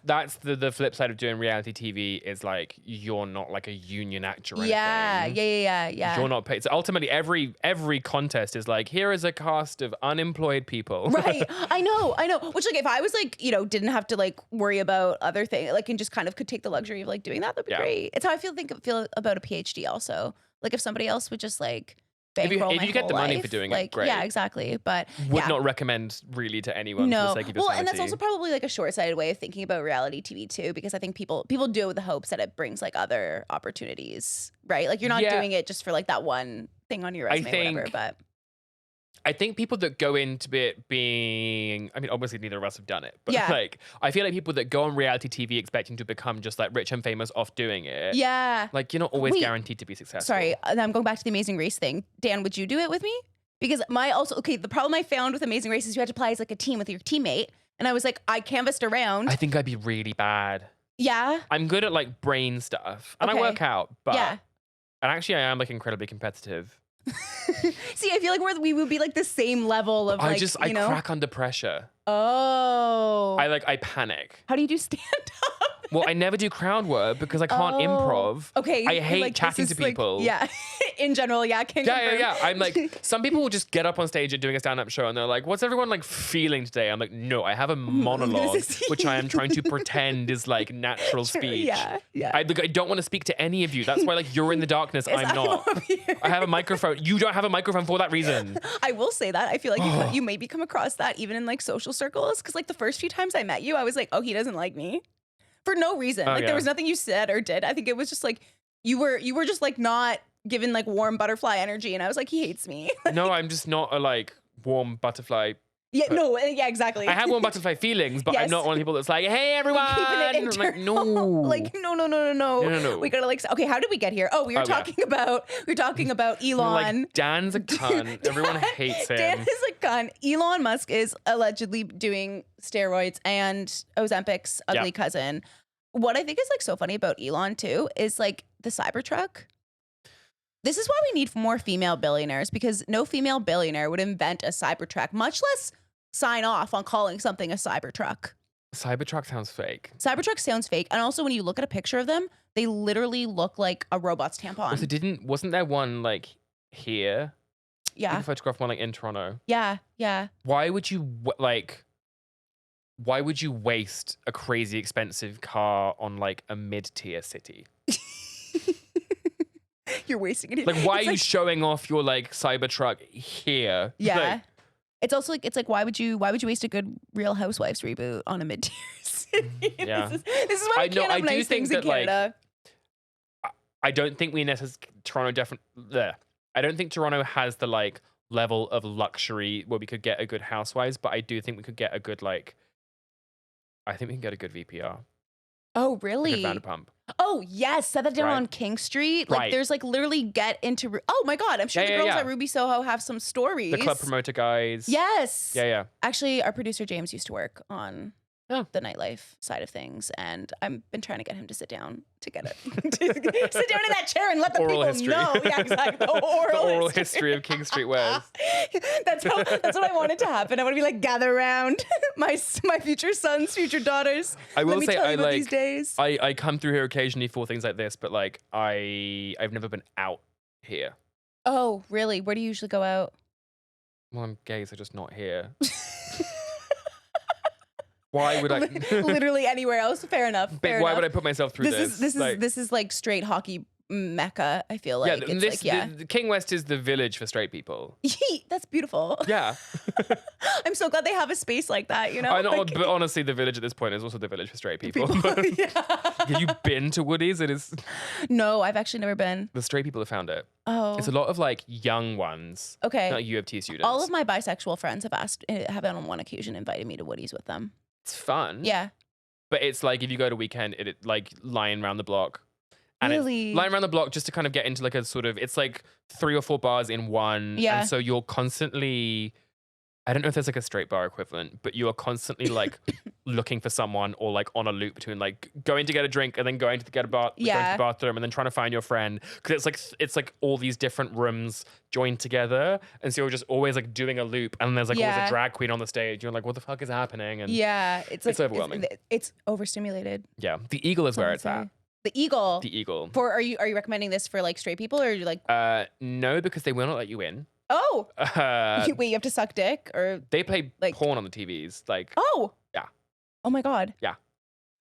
that's the flip side of doing reality TV is like you're not like a union actor or anything. Yeah. You're not paid. So ultimately, every contest is like, here is a cast of unemployed people. Right. I know. Which like if I was like, you know, didn't have to like worry about other things, like and just kind of could take the luxury of like doing that'd be great. It's how I feel about a PhD also. Like if somebody else would just like bankroll if you get the money for doing it, great. Yeah, exactly. But would not recommend really to anyone. No. For the sake of your sanity. And that's also probably like a short-sighted way of thinking about reality TV too, because I think people do it with the hopes that it brings like other opportunities, right? Like you're not doing it just for like that one thing on your resume or whatever. But I think people that go into it being, I mean, obviously neither of us have done it, but like, I feel like people that go on reality TV expecting to become just like rich and famous off doing it. Yeah. Like, you're not always guaranteed to be successful. Sorry, I'm going back to the Amazing Race thing. Dan, would you do it with me? Because the problem I found with Amazing Race is you had to apply as like a team with your teammate. And I was like, I canvassed around. I think I'd be really bad. Yeah. I'm good at like brain stuff and I work out, but and actually I am like incredibly competitive. See, I feel like we would be like the same level of like, I crack under pressure. Oh. I panic. How do you do stand up? Well, I never do crowd work because I can't improv. Okay. I hate like, chatting to people. Like, in general, Yeah. I'm like, some people will just get up on stage and doing a stand-up show and they're like, what's everyone like feeling today? I'm like, no, I have a monologue which I am trying to pretend is like natural speech. Yeah. I don't want to speak to any of you. That's why like you're in the darkness. I'm not. I have a microphone. You don't have a microphone for that reason. I will say that. I feel like you maybe come across that even in like social circles. Cause like the first few times I met you, I was like, oh, he doesn't like me. For no reason. There was nothing you said or did. I think it was just like you were just like not given like warm butterfly energy, and I was like, he hates me. No, I'm just not a like warm butterfly. Yeah, exactly. I have warm butterfly feelings, but I'm not one of the people that's like, hey everyone. Keeping it like, no. Like, no. We gotta like, okay, how did we get here? Oh, we were talking about Elon. Like, Dan's a cunt. Everyone hates him. Dan is a cunt. Elon Musk is allegedly doing steroids and Ozempic's ugly cousin. What I think is like so funny about Elon too is like the Cybertruck. This is why we need more female billionaires, because no female billionaire would invent a Cybertruck, much less sign off on calling something a Cybertruck. Cybertruck sounds fake. Cybertruck sounds fake. And also when you look at a picture of them, they literally look like a robot's tampon. Also, wasn't there one like here? Yeah. You photographed one like in Toronto. Yeah. Why would you waste a crazy expensive car on like a mid-tier city? You're wasting it. Like, why are you showing off your like Cybertruck here? Yeah. Like, it's also like, why would you waste a good Real Housewives reboot on a mid-tier city? Yeah. This is why we can't have nice things in Canada. I don't think we necessarily I don't think Toronto has the like level of luxury where we could get a good housewives, but I do think we could get a good like. I think we can get a good VPR. Oh, A good really? Vanderpump. Oh, yes. Set that down Right. on King Street. Like, Right. there's like literally get into. Oh my God. I'm sure Yeah, the yeah, girls yeah. at Ruby Soho have some stories. The club promoter guys. Yes. Yeah. Actually, our producer James used to work on Oh. the nightlife side of things, and I've been trying to get him to sit down to get it. Sit down in that chair and let the Oral people history. know. Yeah, exactly. The The oral history. history of King Street Wares. That's what I wanted to happen. I want to be like, gather around my future sons, future daughters. I will Let me say tell I you about like these days. I come through here occasionally for things like this, but like I've never been out here. Oh, really? Where do you usually go out? Well, I'm gay, so just not here. Why would I? Literally anywhere else. Fair enough. But why would I put myself through this? This is like straight hockey mecca. I feel like yeah, it's the King West is the village for straight people. That's beautiful. Yeah, I'm so glad they have a space like that. You know, I know, Like, but honestly, the village at this point is also the village for straight people. yeah. Have you been to Woody's? It is No, I've actually never been. the straight people have found it. Oh, It's a lot of like young ones, okay. not U of T students. All of my bisexual friends have on one occasion invited me to Woody's with them. It's fun. Yeah. But it's like if you go to weekend, it like lying around the block. And Really? it's lying around the block just to kind of get into like a sort of, it's like 3 or 4 bars in one. Yeah. And so you're constantly, I don't know if there's like a straight bar equivalent, but you are constantly like looking for someone or like on a loop between like going to get a drink and then going to get a going to Yeah. the bathroom and then trying to find your friend. Cause it's like all these different rooms joined together. And so you're just always like doing a loop and there's like always Yeah. a drag queen on the stage. You're like, what the fuck is happening? And Yeah, it's like overwhelming. It's overstimulated. yeah, the Eagle is That's what where I it's at. say. The Eagle. The Eagle. Are you recommending this for like straight people, or are you like, No, because they will not let you in. oh, Uh, wait, you have to suck dick, or they play like- porn on the TVs. Like, oh, Yeah. oh my God, Yeah.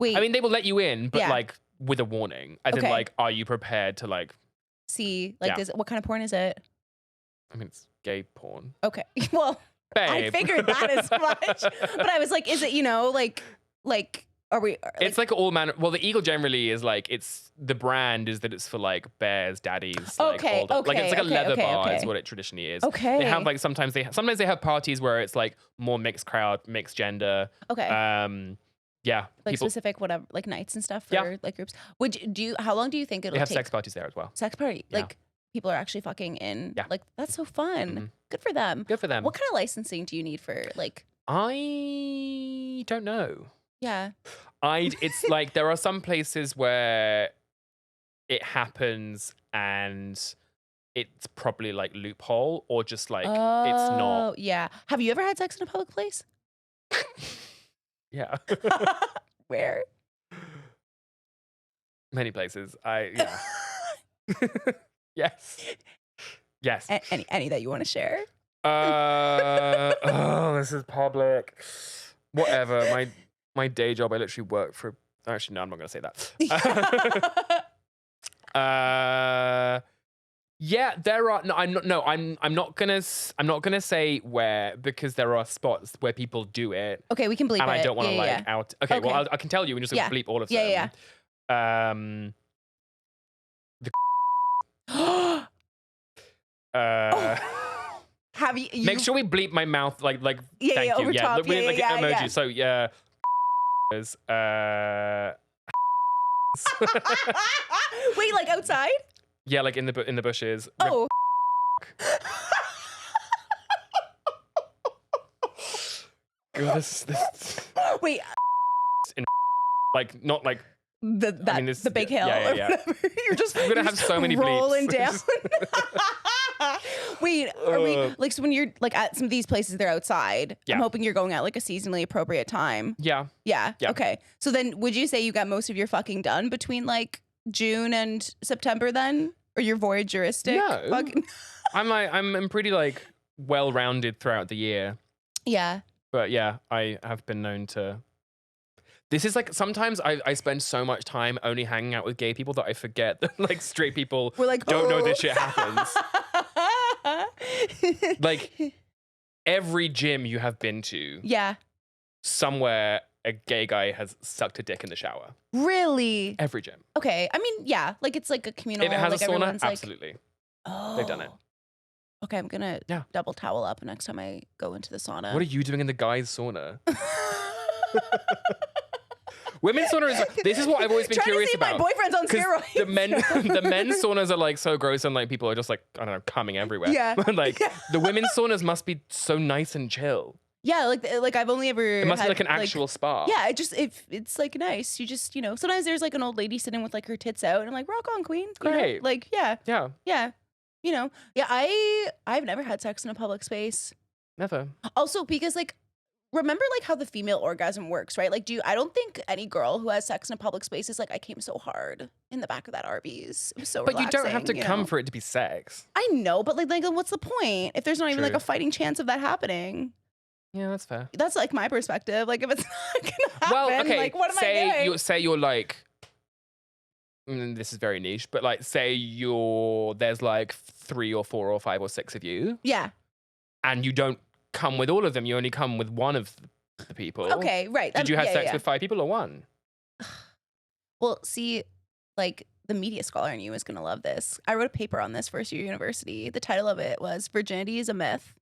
Wait, I mean, they will let you in, but Yeah. like with a warning. As in, Okay. like, are you prepared to like? see, like, Yeah. what kind of porn is it? I mean, it's gay porn. Okay, well, I Babe. figured that as much, but I was like, is it like, are we? It's like all manner. Well, the Eagle generally is like the brand is that it's for like bears, daddies. Like, Okay, older, like it's like a okay, leather okay, bar is okay. what it traditionally is. Okay. They have like sometimes they have parties where it's like more mixed crowd, mixed gender. okay, Yeah. like people, specific whatever, like nights and stuff for Yeah. like groups. How long do you think it'll they have take? sex parties there as well. Sex party, Yeah. like people are actually fucking in. Yeah. Like that's so fun. Mhm. Good for them. Good for them. What kind of licensing do you need for like? I don't know. Yeah. It's like there are some places where it happens and it's probably like loophole or just like it's not. Oh, yeah. Have you ever had sex in a public place? Yeah. Where? Many places. Yeah. Yes. Yes. Any that you want to share? Oh, this is public. Whatever. My day job, I literally work for. Actually, no, I'm not going to say that. Yeah, there are. No, I'm not. No, I'm not gonna say where because there are spots where people do it, Okay, we can bleep and it. I don't want to Yeah, like out. Okay, Okay. well, I can tell you and just Yeah. bleep all of Yeah, them. yeah. Uh, Have you? Make sure we bleep my mouth like Yeah, thank yeah, you. over top. Look, we need, like Yeah, emoji. yeah. So yeah. Wait, like outside? Yeah, like in the bushes. Oh. God, this Wait, like not like the big hill yeah, or yeah. whatever. You're just We're gonna you're have just so many rolling bleeps. down. Wait, are we like so when you're like at some of these places they're outside? Yeah. I'm hoping you're going at like a seasonally appropriate time. Yeah. Yeah. Yeah. Okay. So then would you say you got most of your fucking done between like June and September then? Or you're voyeuristic? No. Fucking- I'm pretty like well-rounded throughout the year. yeah. But yeah, I have been known to. This is like sometimes I spend so much time only hanging out with gay people that I forget that like straight people We're like don't know "Oh." this shit happens. Like every gym you have been to, Yeah. somewhere a gay guy has sucked a dick in the shower. Really? Every gym. Okay. I mean, yeah, like it's like a communal. If it has like a sauna, everyone's like, absolutely. oh, They've done it. Okay, I'm gonna Yeah. double towel up next time I go into the sauna. What are you doing in the guys' sauna? Women's sauna is. This is what I've always been Trying curious to see about. if my boyfriend's on steroids. The men's saunas are like so gross and like people are just like, I don't know, coming everywhere. Yeah. But like the women's saunas must be so nice and chill. Yeah, like I've only ever. It must had, be like an actual spa. Yeah, it's like nice. You just sometimes there's like an old lady sitting with like her tits out, and I'm like, rock on, queen. Great. Like yeah. Yeah. Yeah. I've never had sex in a public space. Never. Also, because like, remember like how the female orgasm works, right? Like, I don't think any girl who has sex in a public space is like, I came so hard in the back of that Arby's. It was so But you don't have to relaxing, come for it to be sex. I know, but like what's the point if there's not even like True. a fighting chance of that happening? Yeah, that's fair. That's like my perspective. Like if it's not gonna happen, Well, okay. like what am I doing? Say you're like, this is very niche, but like say there's like 3 or 4 or 5 or 6 of you. Yeah. And you don't come with all of them. You only come with one of the people. Okay, right. Did you have sex with 5 people or 1? Well, see, like the media scholar in you is gonna love this. I wrote a paper on this first year university. The title of it was "Virginity is a Myth."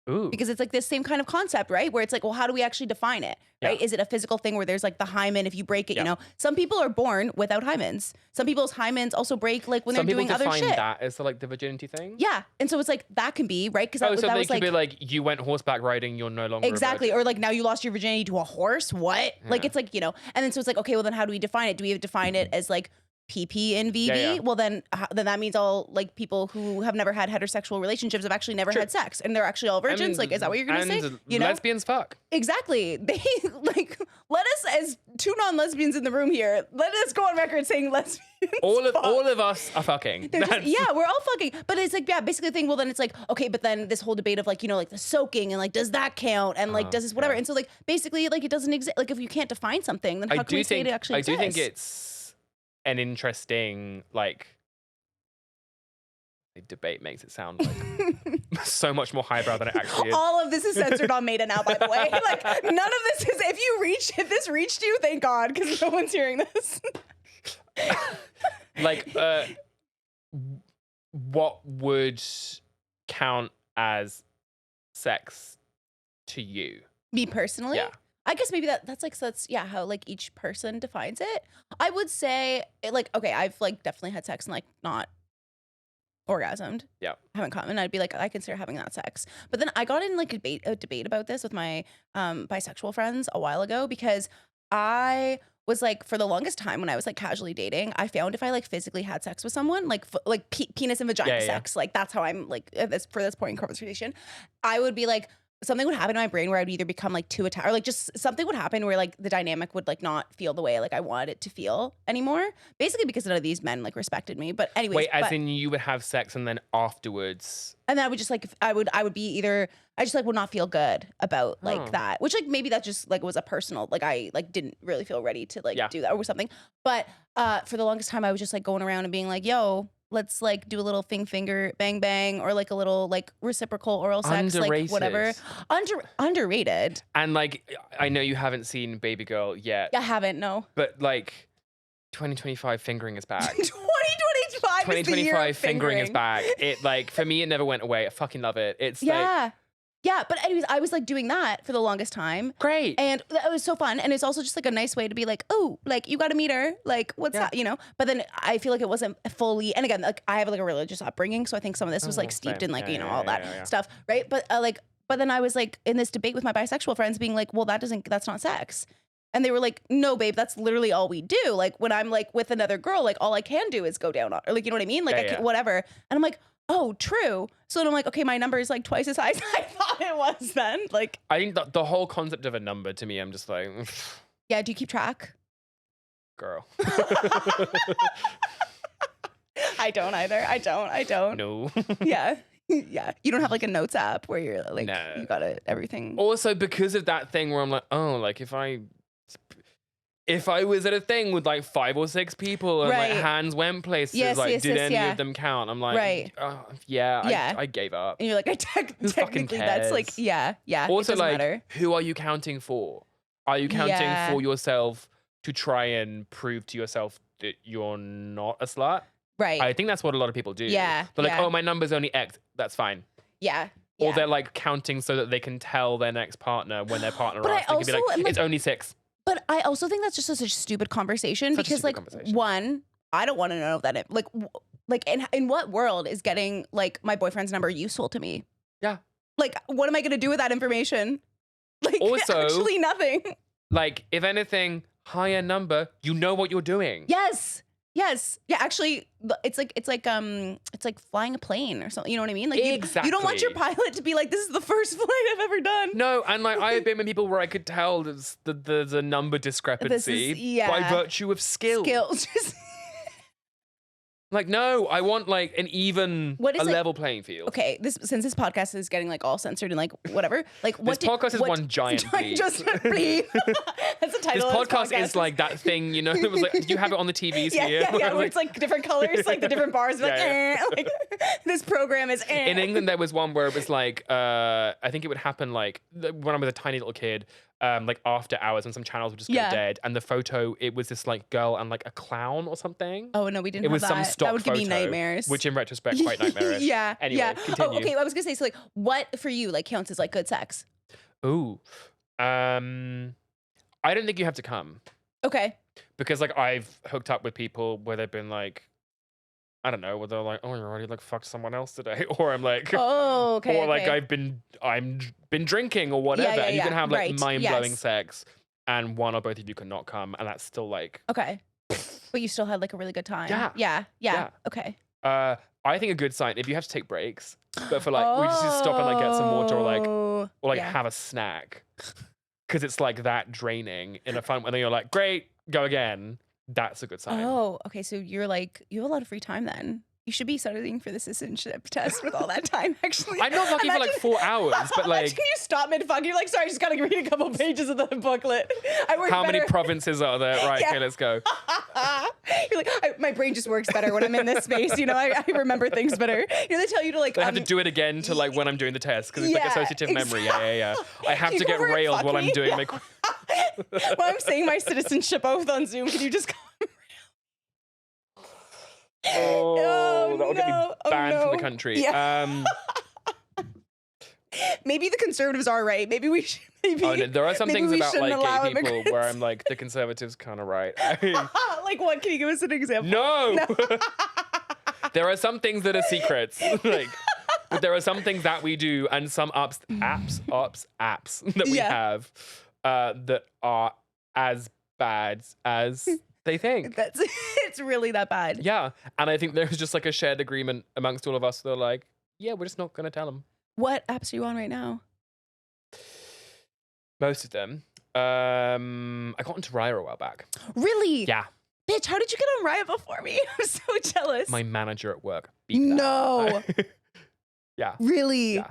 Ooh. Because it's like this same kind of concept, right? Where it's like, well, how do we actually define it, right? Yeah. Is it a physical thing where there's like the hymen, if you break it, some people are born without hymens. Some people's hymens also break like when they're doing other shit. Some people define that as like the virginity thing? Yeah. And so it's like, that can be, right? Because so that they was could like, be like, you went horseback riding, you're no longer exactly. a virgin. Or like, now you lost your virginity to a horse? What? Yeah. Like, it's like, and then so it's like, okay, well then how do we define it? Do we define it as like PP and VV? Yeah. Well, then that means all like people who have never had heterosexual relationships have actually never had sex, and they're actually all virgins. Like, is that what you're gonna say? Lesbians fuck. Exactly. They like let us, as 2 non-lesbians in the room here, let us go on record saying lesbians. All of us are fucking. We're all fucking. But it's like, basically the thing. Well, then it's like, okay, but then this whole debate of like, like the soaking and like, does that count? And like, does this whatever? And so like, basically, like it doesn't exist. Like if you can't define something, then how can we say it actually exists? I do think it's an interesting like debate makes it sound like so much more highbrow than it actually is. All of this is censored on Meta now, by the way. Like none of this is. If this reached you, thank God, because no one's hearing this. Like, what would count as sex to you? Me personally? Yeah. I guess maybe that's how like each person defines it. I would say like, okay, I've like definitely had sex and like not orgasmed. Yeah. Haven't come, and I'd be like, I consider having that sex. But then I got in like a debate about this with my bisexual friends a while ago, because I was like, for the longest time when I was like casually dating, I found if I like physically had sex with someone, like penis and vagina sex, like that's how I'm like for this point in conversation, I would be like, something would happen in my brain where I'd either become like too attached, or like just something would happen where like the dynamic would like not feel the way like I wanted it to feel anymore. Basically because none of these men like respected me. But anyways, wait, as in you would have sex and then afterwards, and then I would just like I would be either I just like would not feel good about like that, which like maybe that just like was a personal, like I like didn't really feel ready to like do that or something. But for the longest time I was just like going around and being like, yo, let's like do a little finger bang bang, or like a little like reciprocal oral sex, underrated. like whatever. Underrated. And like, I know you haven't seen Baby Girl yet. I haven't, no. But like, 2025 fingering is back. 2025 is the year of fingering is back. It like, for me, it never went away. I fucking love it. It's like, yeah, but anyways, I was like doing that for the longest time. Great. And that was so fun. And it's also just like a nice way to be like, oh, like you got to meet her. Like, what's that, But then I feel like it wasn't fully, and again, like I have like a religious upbringing. So I think some of this was like steeped in like, all that stuff. Right. But but then I was like in this debate with my bisexual friends being like, well, that's not sex. And they were like, no, babe, that's literally all we do. Like when I'm like with another girl, like all I can do is go down on, or like, you know what I mean? Like I can, whatever. And I'm like, oh, true. So then I'm like, okay, my number is like twice as high as I thought it was then. Like, I think the whole concept of a number to me, I'm just like, yeah. Do you keep track? Girl. I don't either. I don't. No. Yeah. Yeah. You don't have like a notes app where you're like, no. You got it, everything. Also, because of that thing where I'm like, oh, like if I was at a thing with like 5 or 6 people and like hands went places, did any of them count? I'm like, oh, I gave up. And you're like, technically that's like, yeah. Also, it like, matter. who are you counting for? Are you counting Yeah. for yourself to try and prove to yourself that you're not a slut? Right. I think that's what a lot of people do. Yeah, They're like, yeah. oh, my number's only X. That's fine. Yeah. Or Yeah. they're like counting so that they can tell their next partner when their partner But I asks. They can be also am, like, like- it's only 6. But I also think that's just such a stupid conversation Such a because, stupid like, conversation. one, I don't want to know that like in what world is getting like my boyfriend's number useful to me? Yeah. Like, what am I gonna do with that information? Like, Also- actually nothing. Like, if anything, higher number, you know what you're doing. Yes. Yes. Yeah. Actually, it's like flying a plane or something. You know what I mean? Like, you don't want your Exactly. pilot to be like, "This is the first flight I've ever done." No, and like I have been with people where I could tell there's a number discrepancy by virtue of skill. Skills. Like, no, I want like an even, What is a it- level playing field. Okay, since this podcast is getting like all censored and like whatever, like This podcast is one giant bleep. Just bleep. That's the This title. of podcast is like that thing, you know, that was like, did you have it on the TVs yeah, here? yeah, where it's like different colors, like the different bars. Like, Yeah, like this program is. In England, there was one where it was like, I think it would happen like when I was a tiny little kid, like after hours when some channels would just go Yeah. dead. And the photo, it was this like girl and like a clown or something. Oh no, we didn't. It have was some that. stock That would give me photo, nightmares. which in retrospect, quite nightmarish. Yeah. Anyway, yeah. continue. Oh, okay. I was gonna say, so like, what for you like counts as like good sex? Ooh. I don't think you have to come. Okay. Because like I've hooked up with people where they've been like, I don't know, where they're like, oh, you already like fucked someone else today, or I'm like, Oh, okay. or like okay. I'm been drinking or whatever. yeah, And you can yeah. have like Right, mind-blowing yes. sex, and one or both of you cannot come, and that's still like, Okay. But you still had like a really good time. Yeah. Yeah. Yeah. Yeah. Okay. I think a good sign if you have to take breaks, but for like we just need to stop and like get some water or like yeah. have a snack, because it's like that draining in a fun. And then you're like, great, go again. That's a good sign. Oh, okay. So you're like, you have a lot of free time then. You should be studying for the citizenship test with all that time, actually. I'm not fucking for like 4 hours, but like, Imagine you stop mid-fuck. You're like, sorry, I just gotta read a couple pages of the booklet. I work how many better. provinces are there? Right, Yeah. okay, let's go. You're like, my brain just works better when I'm in this space. You know, I remember things better. You know, they tell you to like. I have to do it again to like when I'm doing the test because it's like Yeah, associative memory. Yeah. I have Can to you get go over and railed fuck while I'm me? doing my. While I'm saying my citizenship oath on Zoom, can you just come? Oh, that'll get me no. Oh, banned from no. the country. Yeah. Maybe the conservatives are right. Maybe we should. Maybe, Oh, no, there are some maybe things we about shouldn't like allow gay people immigrants. where I'm like the conservatives kind of right. I mean, Like what? Can you give us an example? no. There are some things that are secrets, like, but there are some things that we do and some apps that we Yeah. have that are as bad as they think. That's it's really that bad. Yeah, and I think there's just like a shared agreement amongst all of us. They're like, yeah, we're just not gonna tell them. What apps are you on right now? Most of them. I got into Raya a while back. Really? Yeah, Bitch, how did you get on Riot before me? I'm so jealous. my manager at work. beat that. No. Yeah. Really? Yeah.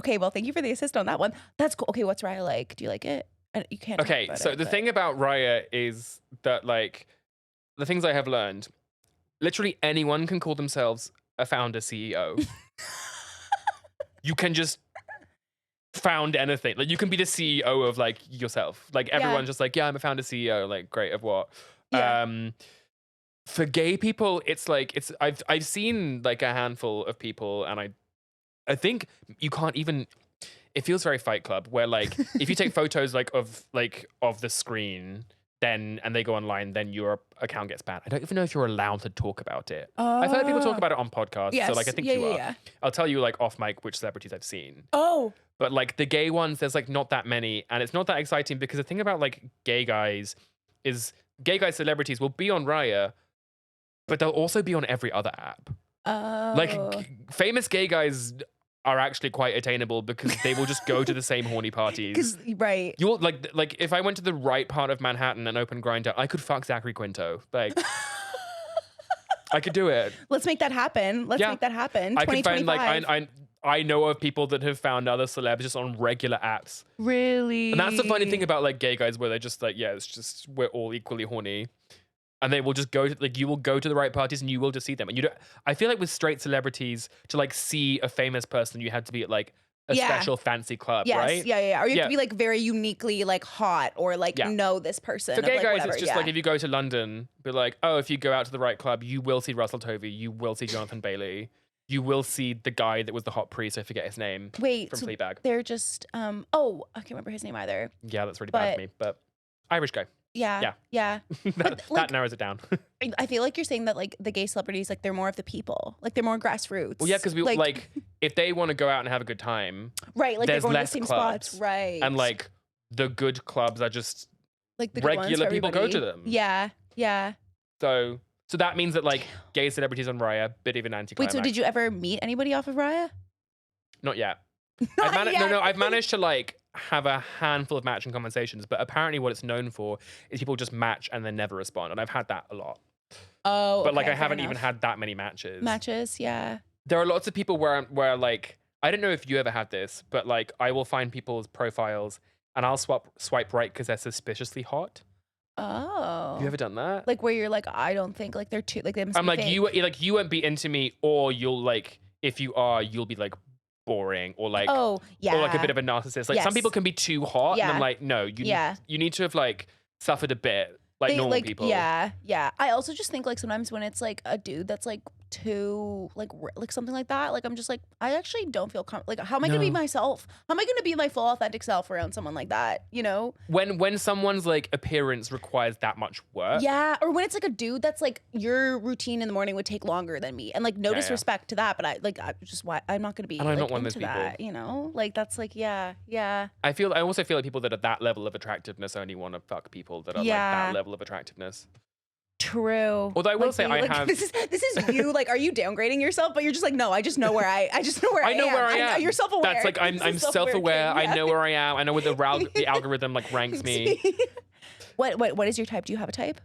Okay, well, thank you for the assist on that one. That's cool. Okay, what's Riot like? Do you like it? You can't. talk Okay, about so it, the but- thing about Raya is that like the things I have learned, literally anyone can call themselves a founder CEO. You can just found anything. Like you can be the CEO of like yourself. Like everyone's just like, yeah, I'm a founder CEO. Like, great, of what? Yeah. For gay people, it's like I've seen like a handful of people, and I think you can't even. It feels very Fight Club, where like if you take photos like of the screen, then and they go online, then your account gets banned. I don't even know if you're allowed to talk about it. I've heard people talk about it on podcasts, Yes. so like I think yeah, you yeah, are. yeah. I'll tell you like off mic which celebrities I've seen. Oh. But like the gay ones, there's like not that many, and it's not that exciting because the thing about like gay guys is gay guy celebrities will be on Raya, but they'll also be on every other app. Oh. Like famous gay guys are actually quite attainable because they will just go to the same horny parties. Because right. You'll like if I went to the right part of Manhattan and opened Grindr, I could fuck Zachary Quinto. Like I could do it. Let's make that happen. Let's Yeah. make that happen. I could find 2025. like I know of people that have found other celebs just on regular apps. Really. And that's the funny thing about like gay guys where they're just like, yeah, it's just we're all equally horny. And they will just go to like you will go to the right parties and you will just see them. And you don't I feel like with straight celebrities to like see a famous person, you had to be at like a Yeah. special fancy club, Yes. right? Yeah, yeah, yeah. Or you have Yeah. to be like very uniquely like hot or like Yeah. know this person. For of, gay like, guys, whatever. it's just yeah. like if you go to London, be like, oh, if you go out to the right club, you will see Russell Tovey, you will see Jonathan Bailey, you will see the guy that was the hot priest, I forget his name, Wait, from so Fleabag. they're just oh, I can't remember his name either. Yeah, that's really bad But for me, but Irish guy. yeah, Yeah. yeah. that, like- that narrows it down. I feel like you're saying that like the gay celebrities, like they're more of the people, like they're more grassroots. Well, yeah, because we like if they want to go out and have a good time, right, like they're there's going to the less same clubs. spots, right? And like the good clubs are just like the good ones regular for people go to everybody. them. Yeah, yeah. So that means that like gay celebrities on Raya, bit of an Wait, anticlimax. so did you ever meet anybody off of Raya? Not yet. Not yet. No, I've managed to like have a handful of matching conversations, but apparently what it's known for is people just match and then never respond, and I've had that a lot. Oh, But like okay, I fair haven't even enough. had that many matches. Matches, yeah. There are lots of people where like I don't know if you ever had this, but like I will find people's profiles and I'll swipe right because they're suspiciously hot. Oh. Have you ever done that? Like where you're like, I don't think like they're too like they must I'm be like fake. you won't be into me, or you'll like if you are, you'll be like boring or like Oh, yeah. or like a bit of a narcissist. Like some Yes. people can be too hot, and I'm Yeah. like, no, you need to have like suffered a bit like normal people. Yeah, yeah. I also just think like sometimes when it's like a dude that's like too like something like that, like I'm just like I actually don't feel like how am I gonna be No. myself? How am I gonna be my full authentic self around someone like that? You know? When someone's like appearance requires that much work. Yeah, or when it's like a dude that's like your routine in the morning would take longer than me, and like no Yeah, yeah. disrespect to that, but I'm not gonna be. And I'm like, not one of into those people. that, you know? Like that's like yeah. I also feel like people that are that level of attractiveness only want to fuck people that are like Yeah. that level of attractiveness. True. Although I will Like, say I have- this is you. Like, are you downgrading yourself? But you're just like, no, I just know where I know where I am. I know where I am. You're self-aware. That's like I'm This is self-aware. king, yeah. I know where I am. I know where the algorithm like ranks me. What is your type? Do you have a type?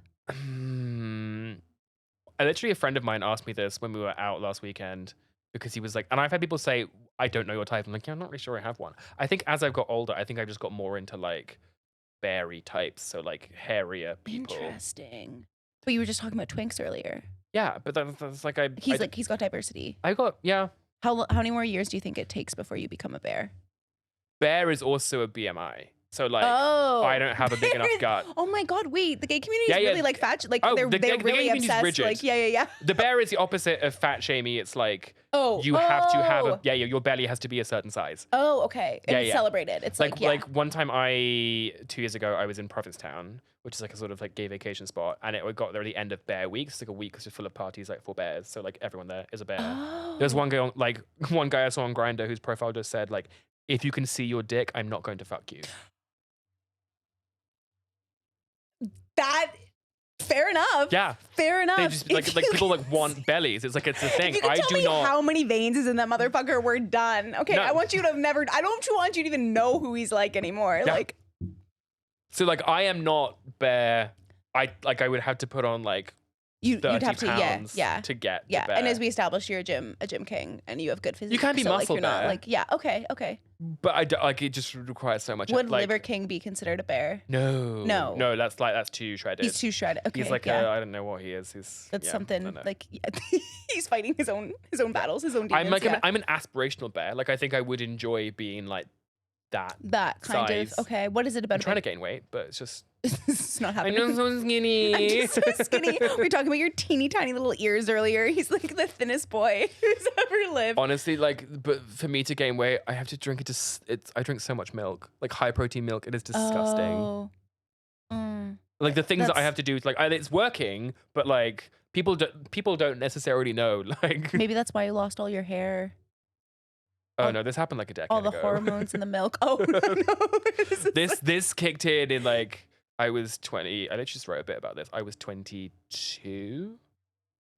Literally a friend of mine asked me this when we were out last weekend because he was like, and I've had people say, I don't know your type. I'm like, yeah, I'm not really sure I have one. I think as I've got older, I think I've just got more into like berry types. So like hairier people. Interesting. But you were just talking about twinks earlier. Yeah, but that's like He's got diversity. I got, yeah. How many more years do you think it takes before you become a bear? Bear is also a BMI. So like, Oh, I don't have a big enough gut. Oh my god, wait! The gay community is Yeah, yeah. really like fat. Like Oh, they're the gay really community's obsessed. rigid. Like yeah. The bear is the opposite of fat shamey. It's like Oh, you have to have your belly has to be a certain size. Oh, okay. And Yeah, it's yeah. celebrated. It's like, yeah. Like one time 2 years ago, I was in Provincetown, which is like a sort of like gay vacation spot, and it got there at the end of bear week. It's like a week just full of parties like for bears. So like everyone there is a bear. Oh. There's one guy one guy I saw on Grindr whose profile just said like, if you can see your dick, I'm not going to fuck you. That fair enough. Yeah. Fair enough. They just like people like want bellies. It's like it's a thing. If you can I tell do me not. how many veins is in that motherfucker, we're done. Okay, No. I want you to never. I don't want you to even know who he's like anymore. Yeah. Like, So like I am not bear. I would have to put on like you'd 30 have to, pounds yeah. to get Yeah, to bear. and as we established, you're a gym king, and you have good physique. You can be so, muscle like, you're not, bear. like, yeah, okay. But I like it just requires so much. Would like, Liver King be considered a bear? No. That's too shredded. He's too shredded. Okay, He's like yeah. I don't know what he is. That's I something don't know. like he's fighting his own battles, his own demons. I'm like yeah. I'm an aspirational bear. Like I think I would enjoy being like that. that kind size. of okay. What is it about? I'm trying to gain weight, but it's just It's not I happening. know I'm so skinny. I'm just so skinny. We were talking about your teeny tiny little ears earlier. He's like the thinnest boy who's ever lived. Honestly, like, but for me to gain weight, I have to drink I drink so much milk, like high protein milk. It is disgusting. Oh. Mm. Like the things that I That's- have to do, like it's working, but like people don't necessarily know. Like, Maybe that's why you lost all your hair. oh no, this happened like a decade All the ago. hormones in the milk. Oh no. This kicked in like I was 20. I literally just wrote a bit about this. I was 22.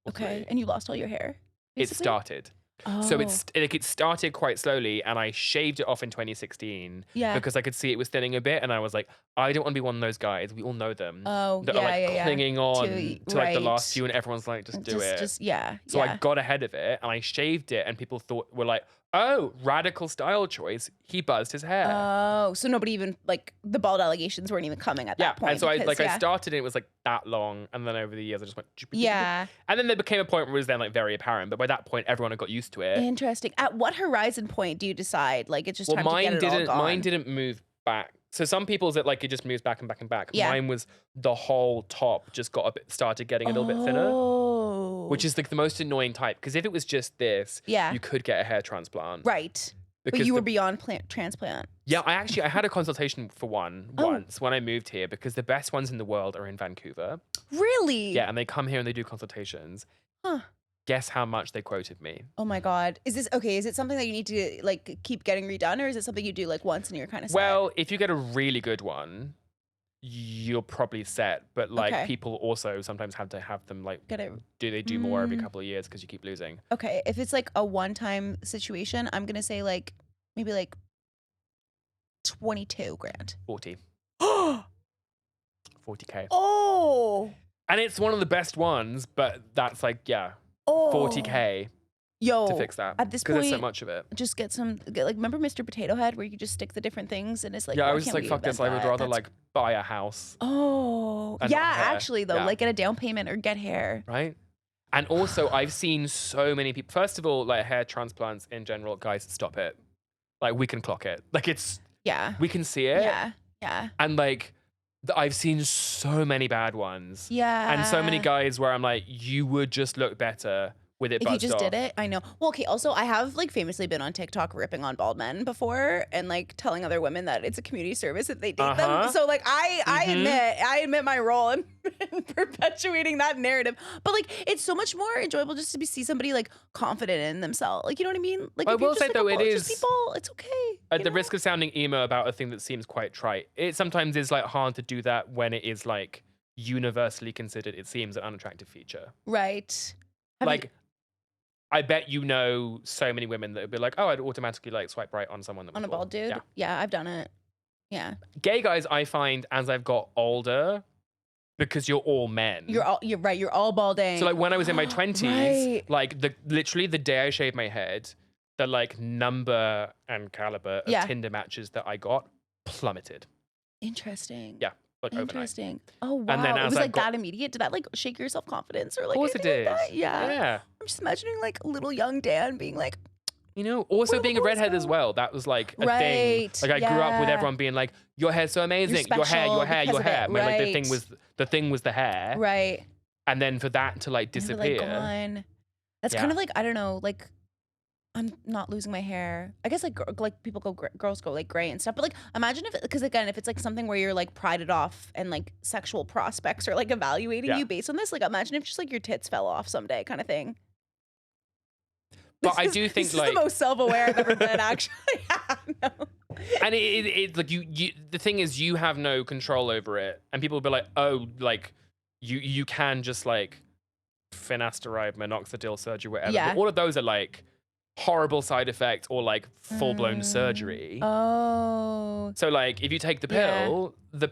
or Okay, 3. and you lost all your hair. It basically? started. Oh. So it started quite slowly, and I shaved it off in 2016 yeah. because I could see it was thinning a bit, and I was like, I don't want to be one of those guys. We all know them Oh that yeah, are like yeah. clinging on To- to like the right. last few, and everyone's like, just do it. Just yeah. So yeah. I got ahead of it, and I shaved it, and people were like, Oh, radical style choice. He buzzed his hair. Oh, so nobody even like the bald allegations weren't even coming at that point. And so because, I started and it was like that long, and then over the years I just went. Yeah. And then there became a point where it was then like very apparent, but by that point everyone had got used to it. Interesting. At what horizon point do you decide like it's just time to get it all gone? Mine didn't move back. So some people's it like it just moves back and back and back. Yeah. Mine was the whole top just started getting a little bit thinner. Oh. Which is like the most annoying type, because if it was just this, Yeah. you could get a hair transplant. Right. But Because you were beyond transplant. Yeah, I had a consultation for one Oh. once when I moved here, because the best ones in the world are in Vancouver. Really? Yeah, and they come here and they do consultations. Huh. Guess how much they quoted me? Oh my God. Is it something that you need to like keep getting redone, or is it something you do like once and you're kind of set? Well, if you get a really good one, you're probably set. But like Okay. people also sometimes have to have them like do more every couple of years because you keep losing. Okay, if it's like a one-time situation, I'm gonna say like maybe like 22 grand. 40. 40K. Oh. And it's one of the best ones, but that's like, yeah, 40K Yo. to fix that. At this Because point, there's so much of it. just get like remember Mr. Potato Head where you could just stick the different things and it's like Yeah, I why was just can't like, we fuck this. I invent would that? rather That's- like buy a house. Oh. and Yeah, not hair. actually though, Yeah. like get a down payment or get hair. Right? And also, I've seen so many people. First of all, like hair transplants in general, guys, stop it. Like we can clock it. Like Yeah. we can see it. Yeah. Yeah. And like, I've seen so many bad ones. Yeah. And so many guys where I'm like, you would just look better with it If you buzzed just off. did it, I know. Well, okay. Also, I have like famously been on TikTok ripping on bald men before, and like telling other women that it's a community service if they date them. So like, I admit my role in, in perpetuating that narrative. But like, it's so much more enjoyable just to see somebody like confident in themselves. Like, you know what I mean? Like, I if you're will just, say, like, though, it apologize is- people. It's okay. At you the know? risk of sounding emo about a thing that seems quite trite, it sometimes is like hard to do that when it is like universally considered, it seems, an unattractive feature. Right. Like, I bet you know so many women that would be like, oh, I'd automatically like swipe right on someone that was on a bald dude. Yeah, I've done it. Yeah. Gay guys, I find as I've got older, because you're all men. You're right. You're all balding. So like when I was in my 20s, Right. like literally the day I shaved my head, the like number and caliber of Yeah. Tinder matches that I got plummeted. Interesting. Yeah, like overnight. Interesting. Oh wow. And then It as was I like got- that immediate. Did that like shake your self confidence or like? Of course it anything did. like that? Yeah. Yeah. I'm just imagining like little young Dan being like, You know, also Where do being a the boys redhead as go? well. That was like a thing. Right, Like I grew up with yeah. everyone being like, "Your hair's so amazing. Your hair, special your hair, because your of it." hair." But, like the thing Right. was the hair, right. and then for that to like And they're, disappear. like, gone. That's kind Yeah. of like I don't know. Like I'm not losing my hair. I guess like people go girls go like gray and stuff. But like imagine if because again if it's like something where you're like prided off and like sexual prospects are like evaluating Yeah. you based on this. Like imagine if just like your tits fell off someday kind of thing. But I This do is- think this like is the most self-aware I've ever been. Actually, yeah, no. and it like you the thing is you have no control over it, and people will be like, oh, like you can just like finasteride, minoxidil surgery, whatever. Yeah. But all of those are like horrible side effects or like full-blown surgery. Oh, So like if you take the Yeah. pill, one of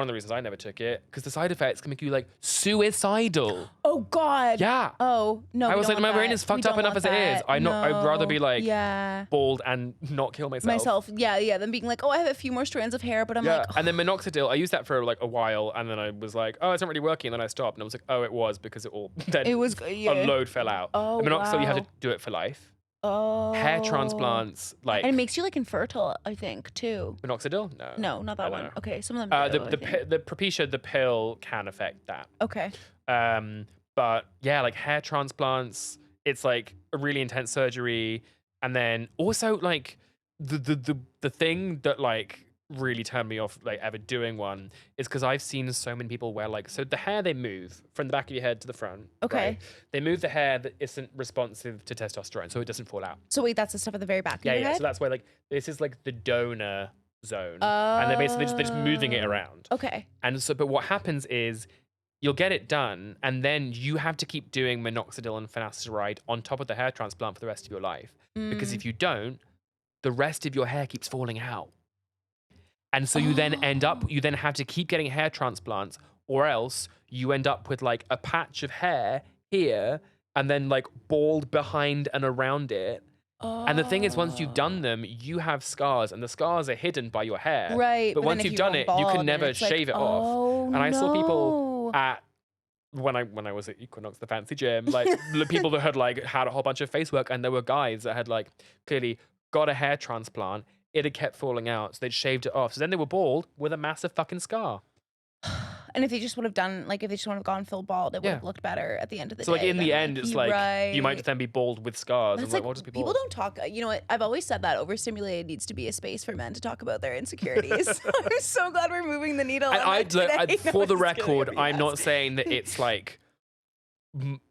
the reasons I never took it, because the side effects can make you like suicidal. oh God. Yeah. Oh no. I we was don't like, want my brain that. is We fucked up don't enough want as it is. that. I'd rather be No. like yeah. bald and not kill myself. Yeah. Then being like, oh, I have a few more strands of hair, but I'm Yeah, like, and then minoxidil, I used that for like a while, and then I was like, oh, it's not really working, and then I stopped, and I was like, oh, it was, because it all, then it was yeah. a load fell out. Oh, And minoxidil, you have wow. to do it for life. Oh. Hair transplants, like, And it makes you like infertile, I think, too. minoxidil? No. No, not I that don't one. know. Okay, some of them do. I think. The Propecia, the pill can affect that. Okay. But yeah, like hair transplants, it's like a really intense surgery. And then also like the thing that like really turned me off like ever doing one is because I've seen so many people wear like, so the hair they move from the back of your head to the front. Okay. Right? They move the hair that isn't responsive to testosterone, so it doesn't fall out. So wait, that's the stuff at the very back of Yeah, your yeah. head? So that's why like this is like the donor zone. And they're just moving it around. Okay. And so, but what happens is you'll get it done, and then you have to keep doing minoxidil and finasteride on top of the hair transplant for the rest of your life. Because if you don't, the rest of your hair keeps falling out. And so you then you then have to keep getting hair transplants, or else you end up with like a patch of hair here and then like bald behind and around it. And the thing is, once you've done them, you have scars, and the scars are hidden by your hair. Right. But then once if you've you done go it, you bald, can then never it's like, shave it off. oh, And I saw people no. at when I was at Equinox, the fancy gym, like the people that had like had a whole bunch of face work, and there were guys that had like clearly got a hair transplant. It had kept falling out, so they'd shaved it off. So then they were bald with a massive fucking scar. And if they just would have done, like, if they just would have gone full bald, it would have looked better at the end of the day. So like in the than, end, it's you're like right. you might then be bald with scars. But And it's like, like, well, just be people bald. don't talk. You know what? I've always said that overstimulated needs to be a space for men to talk about their insecurities. I'm so glad we're moving the needle. And on that today. for the No, I'm just kidding, record, I'm not yes. saying that it's like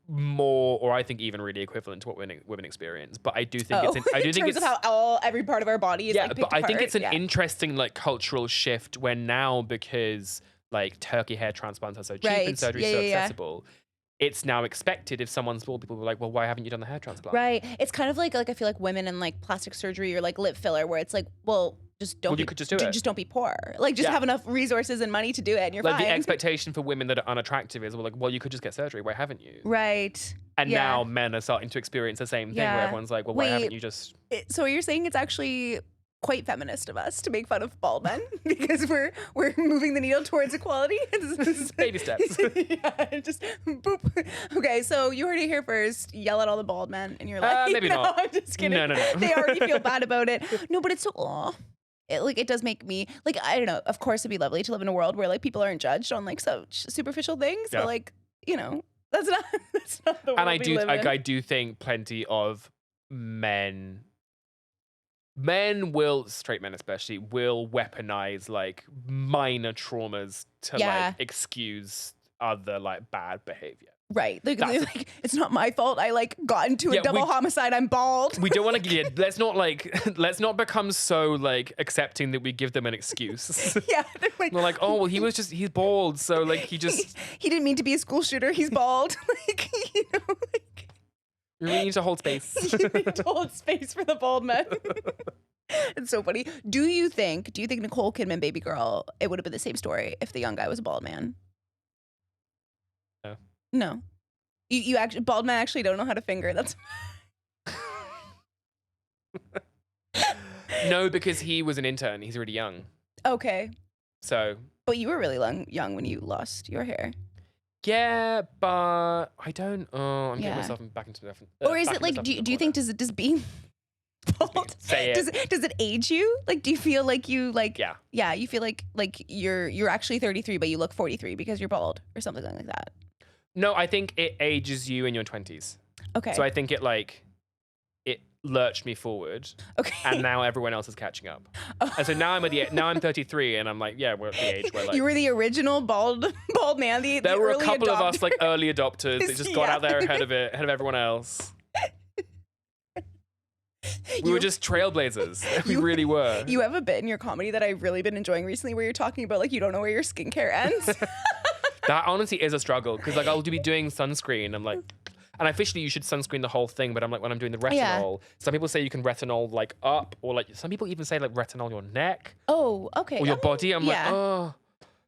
more, or I think even really equivalent to what women experience. But I do think I do in think terms it's of how every part of our body is like picked but I think apart. it's an interesting like cultural shift when now, because like turkey hair transplants are so cheap and surgery is so accessible. It's now expected if someone's bald, people are like, well, why haven't you done the hair transplant? Right. It's kind of like I feel like women in like plastic surgery or like lip filler, where it's like, well, just don't. Well, you could just do it. Just don't be poor. Like, just have enough resources and money to do it, and you're like fine. the expectation for women that are unattractive is, well, like, well, you could just get surgery. Why haven't you? Right. And now men are starting to experience the same thing, where everyone's like, well, why haven't you just? So you're saying it's actually quite feminist of us to make fun of bald men because we're moving the needle towards equality. Baby steps. Yeah, just boop. Okay, so you heard it here first. Yell at all the bald men, and you're like, maybe no, not. I'm just kidding. No. They already feel bad about it. No, but it's so. It does make me like, I don't know. Of course, it'd be lovely to live in a world where like people aren't judged on like such superficial things. But like, you know, that's not the world And we live in. I do think plenty of men will, straight men especially, will weaponize like minor traumas to like excuse other like bad behavior. Right. Like it's not my fault. I like got into a double homicide. I'm bald. We don't want to get, let's not become so like accepting that we give them an excuse. Yeah. They're like, oh, well, he's bald. So like he didn't mean to be a school shooter. He's bald. Like, you know, like. We really need to hold space. You need to hold space for the bald men. It's so funny. Do you think Nicole Kidman, Baby Girl, it would have been the same story if the young guy was a bald man? No. You actually, bald men actually don't know how to finger. That's. No, because he was an intern. He's already young. Okay. So. But you were really young when you lost your hair. Yeah, but I don't. Oh, I'm getting myself back into different. Or is it like? Do you think does being bald? Say it. Does it age you? Like, do you feel like you like? Yeah. Yeah, you feel like you're actually 33, but you look 43 because you're bald or something like that. No, I think it ages you in your 20s. Okay. So I think it lurched me forward. Okay. And now everyone else is catching up. And so now I'm 33, and I'm like, yeah, we're at the age where like you were the original bald man. There were a couple of us adopter. like early adopters that just got out there ahead of everyone else. We were just trailblazers. We really were. You have a bit in your comedy that I've really been enjoying recently, where you're talking about like you don't know where your skincare ends. That honestly is a struggle, because like I'll be doing sunscreen. I'm like, and officially you should sunscreen the whole thing, but I'm like, when I'm doing the retinol, some people say you can retinol like up, or like some people even say like retinol your neck. Oh, okay. Or your body. I'm like, oh.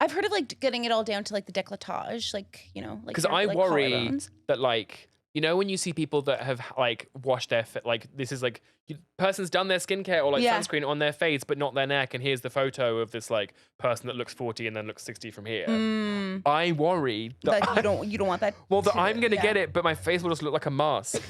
I've heard of like getting it all down to like the décolletage, like, you know, like because I worry that like, you know, when you see people that have like washed their like this is like person's done their skincare or like sunscreen on their face but not their neck, and here's the photo of this like person that looks 40 and then looks 60 from here. I worry that you don't want that. Well, that I'm gonna get it, but my face will just look like a mask.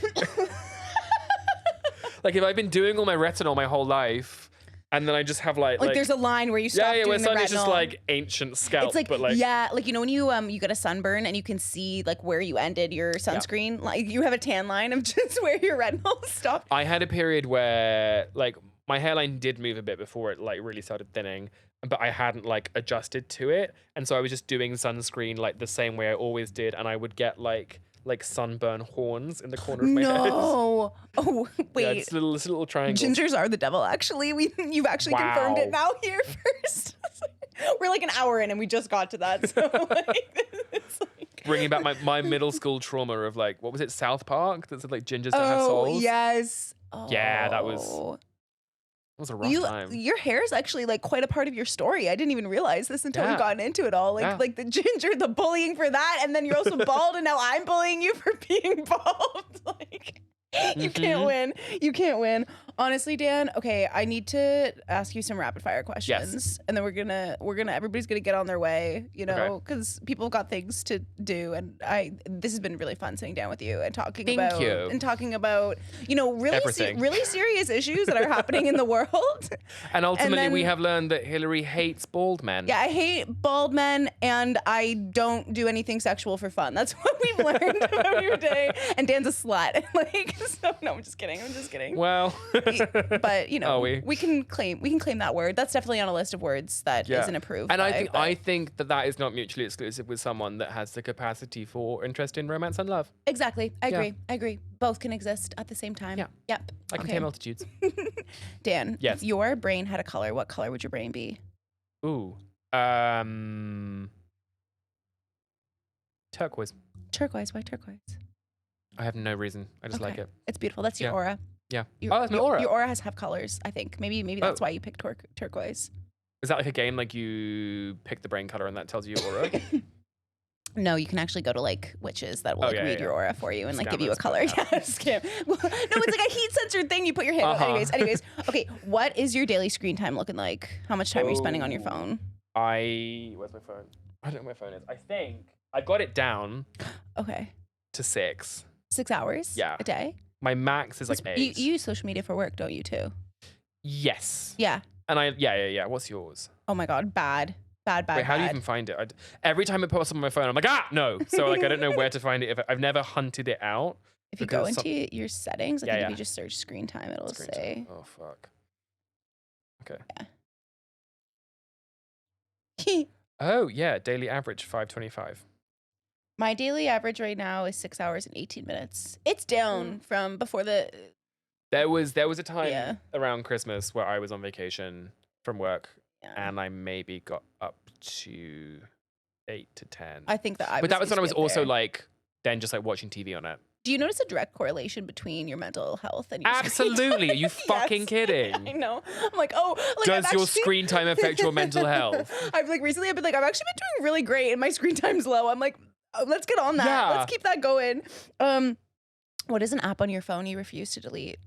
Like if I've been doing all my retinol my whole life, and then I just have like there's a line where you stop doing where the suddenly retinol. it's just like ancient scalp. It's like, but like like, you know, when you get a sunburn and you can see like where you ended your sunscreen, like you have a tan line of just where your retinol stopped. I had a period where like my hairline did move a bit before it like really started thinning, but I hadn't like adjusted to it, and so I was just doing sunscreen like the same way I always did, and I would get like sunburn horns in the corner of my head. No. Oh, wait. Yeah, it's little triangles. Gingers are the devil, actually. You've actually confirmed it now here first. We're like an hour in and we just got to that. So like, it's like... Bringing back my middle school trauma of like, what was it, South Park? That said like gingers don't have souls? Oh, yes. Yeah, that was a rough time. Your hair is actually like quite a part of your story. I didn't even realize this until we've gotten into it all. Like the ginger, the bullying for that, and then you're also bald, and now I'm bullying you for being bald. Like, You can't win. You can't win. Honestly, Dan, okay, I need to ask you some rapid fire questions. Yes. And then everybody's gonna get on their way, you know, Okay. because people have got things to do. And this has been really fun sitting down with you and talking Thank you. about, you know, Everything. really serious issues that are happening in the world. And ultimately, then- we have learned that Hilary hates bald men. Yeah, I hate bald men and I don't do anything sexual for fun. That's what we've learned about your day. And Dan's a slut. Like, so no, I'm just kidding. Well, But you know, Are we? we can claim that word. That's definitely on a list of words that yeah. not approved. And by, I think that is not mutually exclusive with someone that has the capacity for interest in romance and love. exactly. I Yeah. agree. Both can exist at the same time. Yeah. Yep. I can Okay. tame multitudes. Dan, Yes. if your brain had a color, what color would your brain be? Ooh. Turquoise. Turquoise. Why turquoise? I have no reason. I just like Okay. it. It's beautiful. That's your Yeah. aura. Yeah. Your, That's my aura. Your aura has to have colors, I think. Maybe that's Oh. why you picked turquoise. Is that like a game? Like you pick the brain color and that tells you your aura? No, you can actually go to like witches that will like read your aura for you and like give you a Scammers. color. Yeah, scam. Well, no, it's like a heat censored thing. You put your hand. Anyways. Okay, what is your daily screen time looking like? How much time are you spending on your phone? Where's my phone? I don't know where my phone is. I think I got it down Okay, to 6. 6 hours. Yeah. A day. My max is like 8. You use social media for work, don't you too? Yes. Yeah. And yeah. What's yours? Oh my god, bad. Wait, how do you even find it? Every time it pops up on my phone, I'm like, no. So like, I don't know where to find it. I've never hunted it out. If you go into your settings, I think if you just search screen time, it'll Screen say. time. Oh fuck. Okay. Yeah. Oh yeah, daily average 525. My daily average right now is 6 hours and 18 minutes. It's down from before the. There was a time Yeah. around Christmas where I was on vacation from work, Yeah. and I maybe got up to 8 to 10. I think that But that was when I was also there. like then just like watching TV on it. Do you notice a direct correlation between your mental health and your screen Absolutely. Are you time? fucking Yes. kidding? I know. I'm like, oh, like Does I've your actually- screen time affect your mental health? I've like recently I've been like, I've actually been doing really great and my screen time's low. I'm like, oh, let's get on that. Yeah. Let's keep that going. What is an app on your phone you refuse to delete?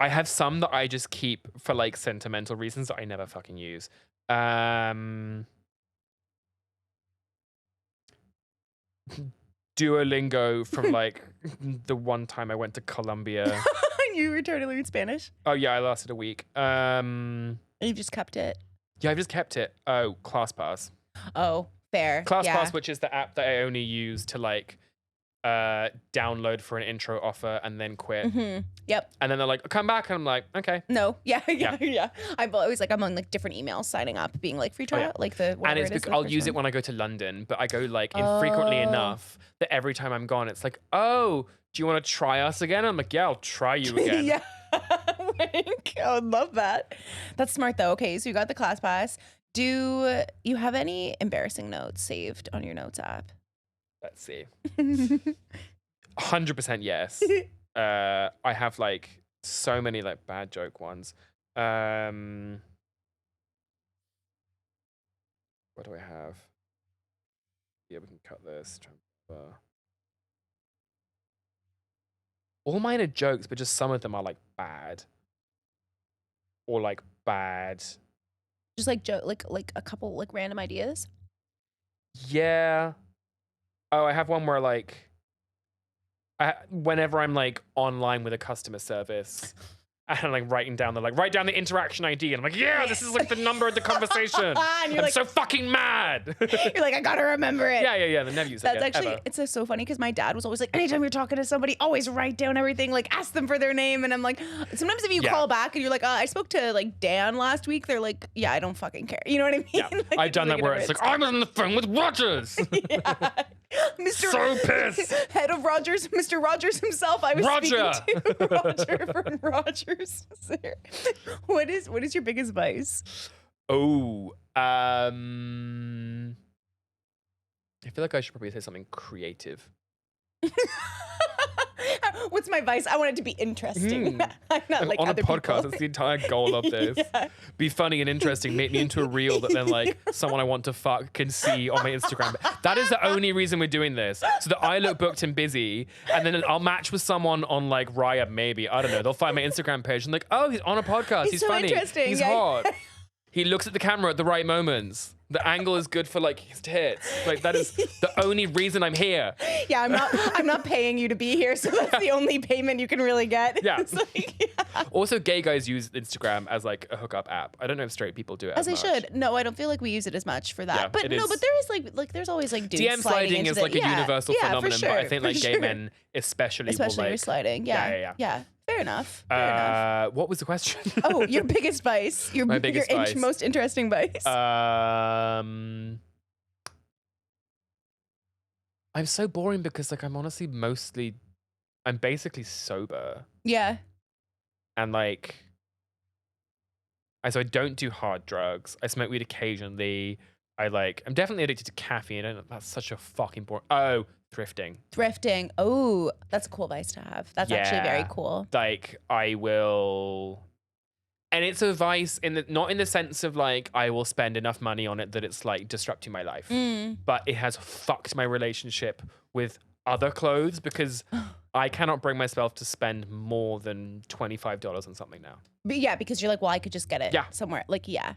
I have some that I just keep for like sentimental reasons that I never fucking use. Duolingo from like the one time I went to Colombia. You were trying to learn Spanish? Oh yeah, I lasted a week. And you've just kept it. Yeah, I've just kept it. Oh, ClassPass. Oh, fair. ClassPass, Yeah. which is the app that I only use to like download for an intro offer and then quit. Yep. And then they're like, come back. And I'm like, okay. No. Yeah. I'm always like, I'm on like different emails signing up, being like free trial, like the. And it's because I'll use it when I go to London, but I go like infrequently enough that every time I'm gone, it's like, oh, do you want to try us again? I'm like, yeah, I'll try you again. Yeah. Wink. I would love that. That's smart though. Okay, so you got the ClassPass. Do you have any embarrassing notes saved on your notes app? Let's see. 100% yes. I have like so many like bad joke ones. What do I have? Yeah, we can cut this. All mine are jokes, but just some of them are like bad. Or like bad. Just like like a couple like random ideas. Yeah. Oh, I have one where like whenever I'm like online with a customer service and I'm like writing down write down the interaction ID and I'm like, yeah, this is like the number of the conversation. And you're I'm like, so fucking mad. you're like, I gotta remember it. Yeah. They never use it That's again, actually, ever. it's so funny because my dad was always like, anytime you're talking to somebody, always write down everything, like ask them for their name. And I'm like, sometimes if you call back and you're like, I spoke to like Dan last week, they're like, yeah, I don't fucking care. You know what I mean? Yeah. Like, I've done that where it's like, I'm on the phone with Rogers. yeah. Mr. So pissed. Head of Rogers, Mr. Rogers himself. I was Roger. speaking to Roger from Rogers. What is your biggest vice? Oh, I feel like I should probably say something creative. What's my vice? I want it to be interesting. I'm not like on other a podcast. people. That's the entire goal of this. Be funny and interesting. Make me into a reel that then like someone I want to fuck can see on my Instagram. That is the only reason we're doing this, so that I look booked and busy, and then I'll match with someone on like Raya. Maybe I don't know. They'll find my Instagram page and like, oh, he's on a podcast. He's so funny. interesting. He's hot. He looks at the camera at the right moments. The angle is good for like his tits. Like that is the only reason I'm here. Yeah, I'm not paying you to be here, so that's the only payment you can really get. Yeah. It's like, Also, gay guys use Instagram as like a hookup app. I don't know if straight people do it as they much. should. No, I don't feel like we use it as much for that. Yeah, but it no, is. but there is like there's always like dudes DM sliding is into like a universal phenomenon, for sure, but I think like for gay sure. men especially will Especially like, you're sliding. Yeah. Fair enough. Fair enough. What was the question? Oh, your biggest vice. My biggest vice. Most interesting vice. I'm so boring because like I'm honestly I'm basically sober Yeah. and like I don't do hard drugs. I smoke weed occasionally. I'm definitely addicted to caffeine. And that's such a fucking boring. Oh, thrifting. Thrifting. Oh, that's a cool vice to have. That's actually very Yeah. cool. Like I will, and it's a vice not in the sense of like I will spend enough money on it that it's like disrupting my life, but it has fucked my relationship with other clothes because I cannot bring myself to spend more than $25 on something now. But yeah, because you're like, well, I could just get it Yeah. somewhere. Like, yeah.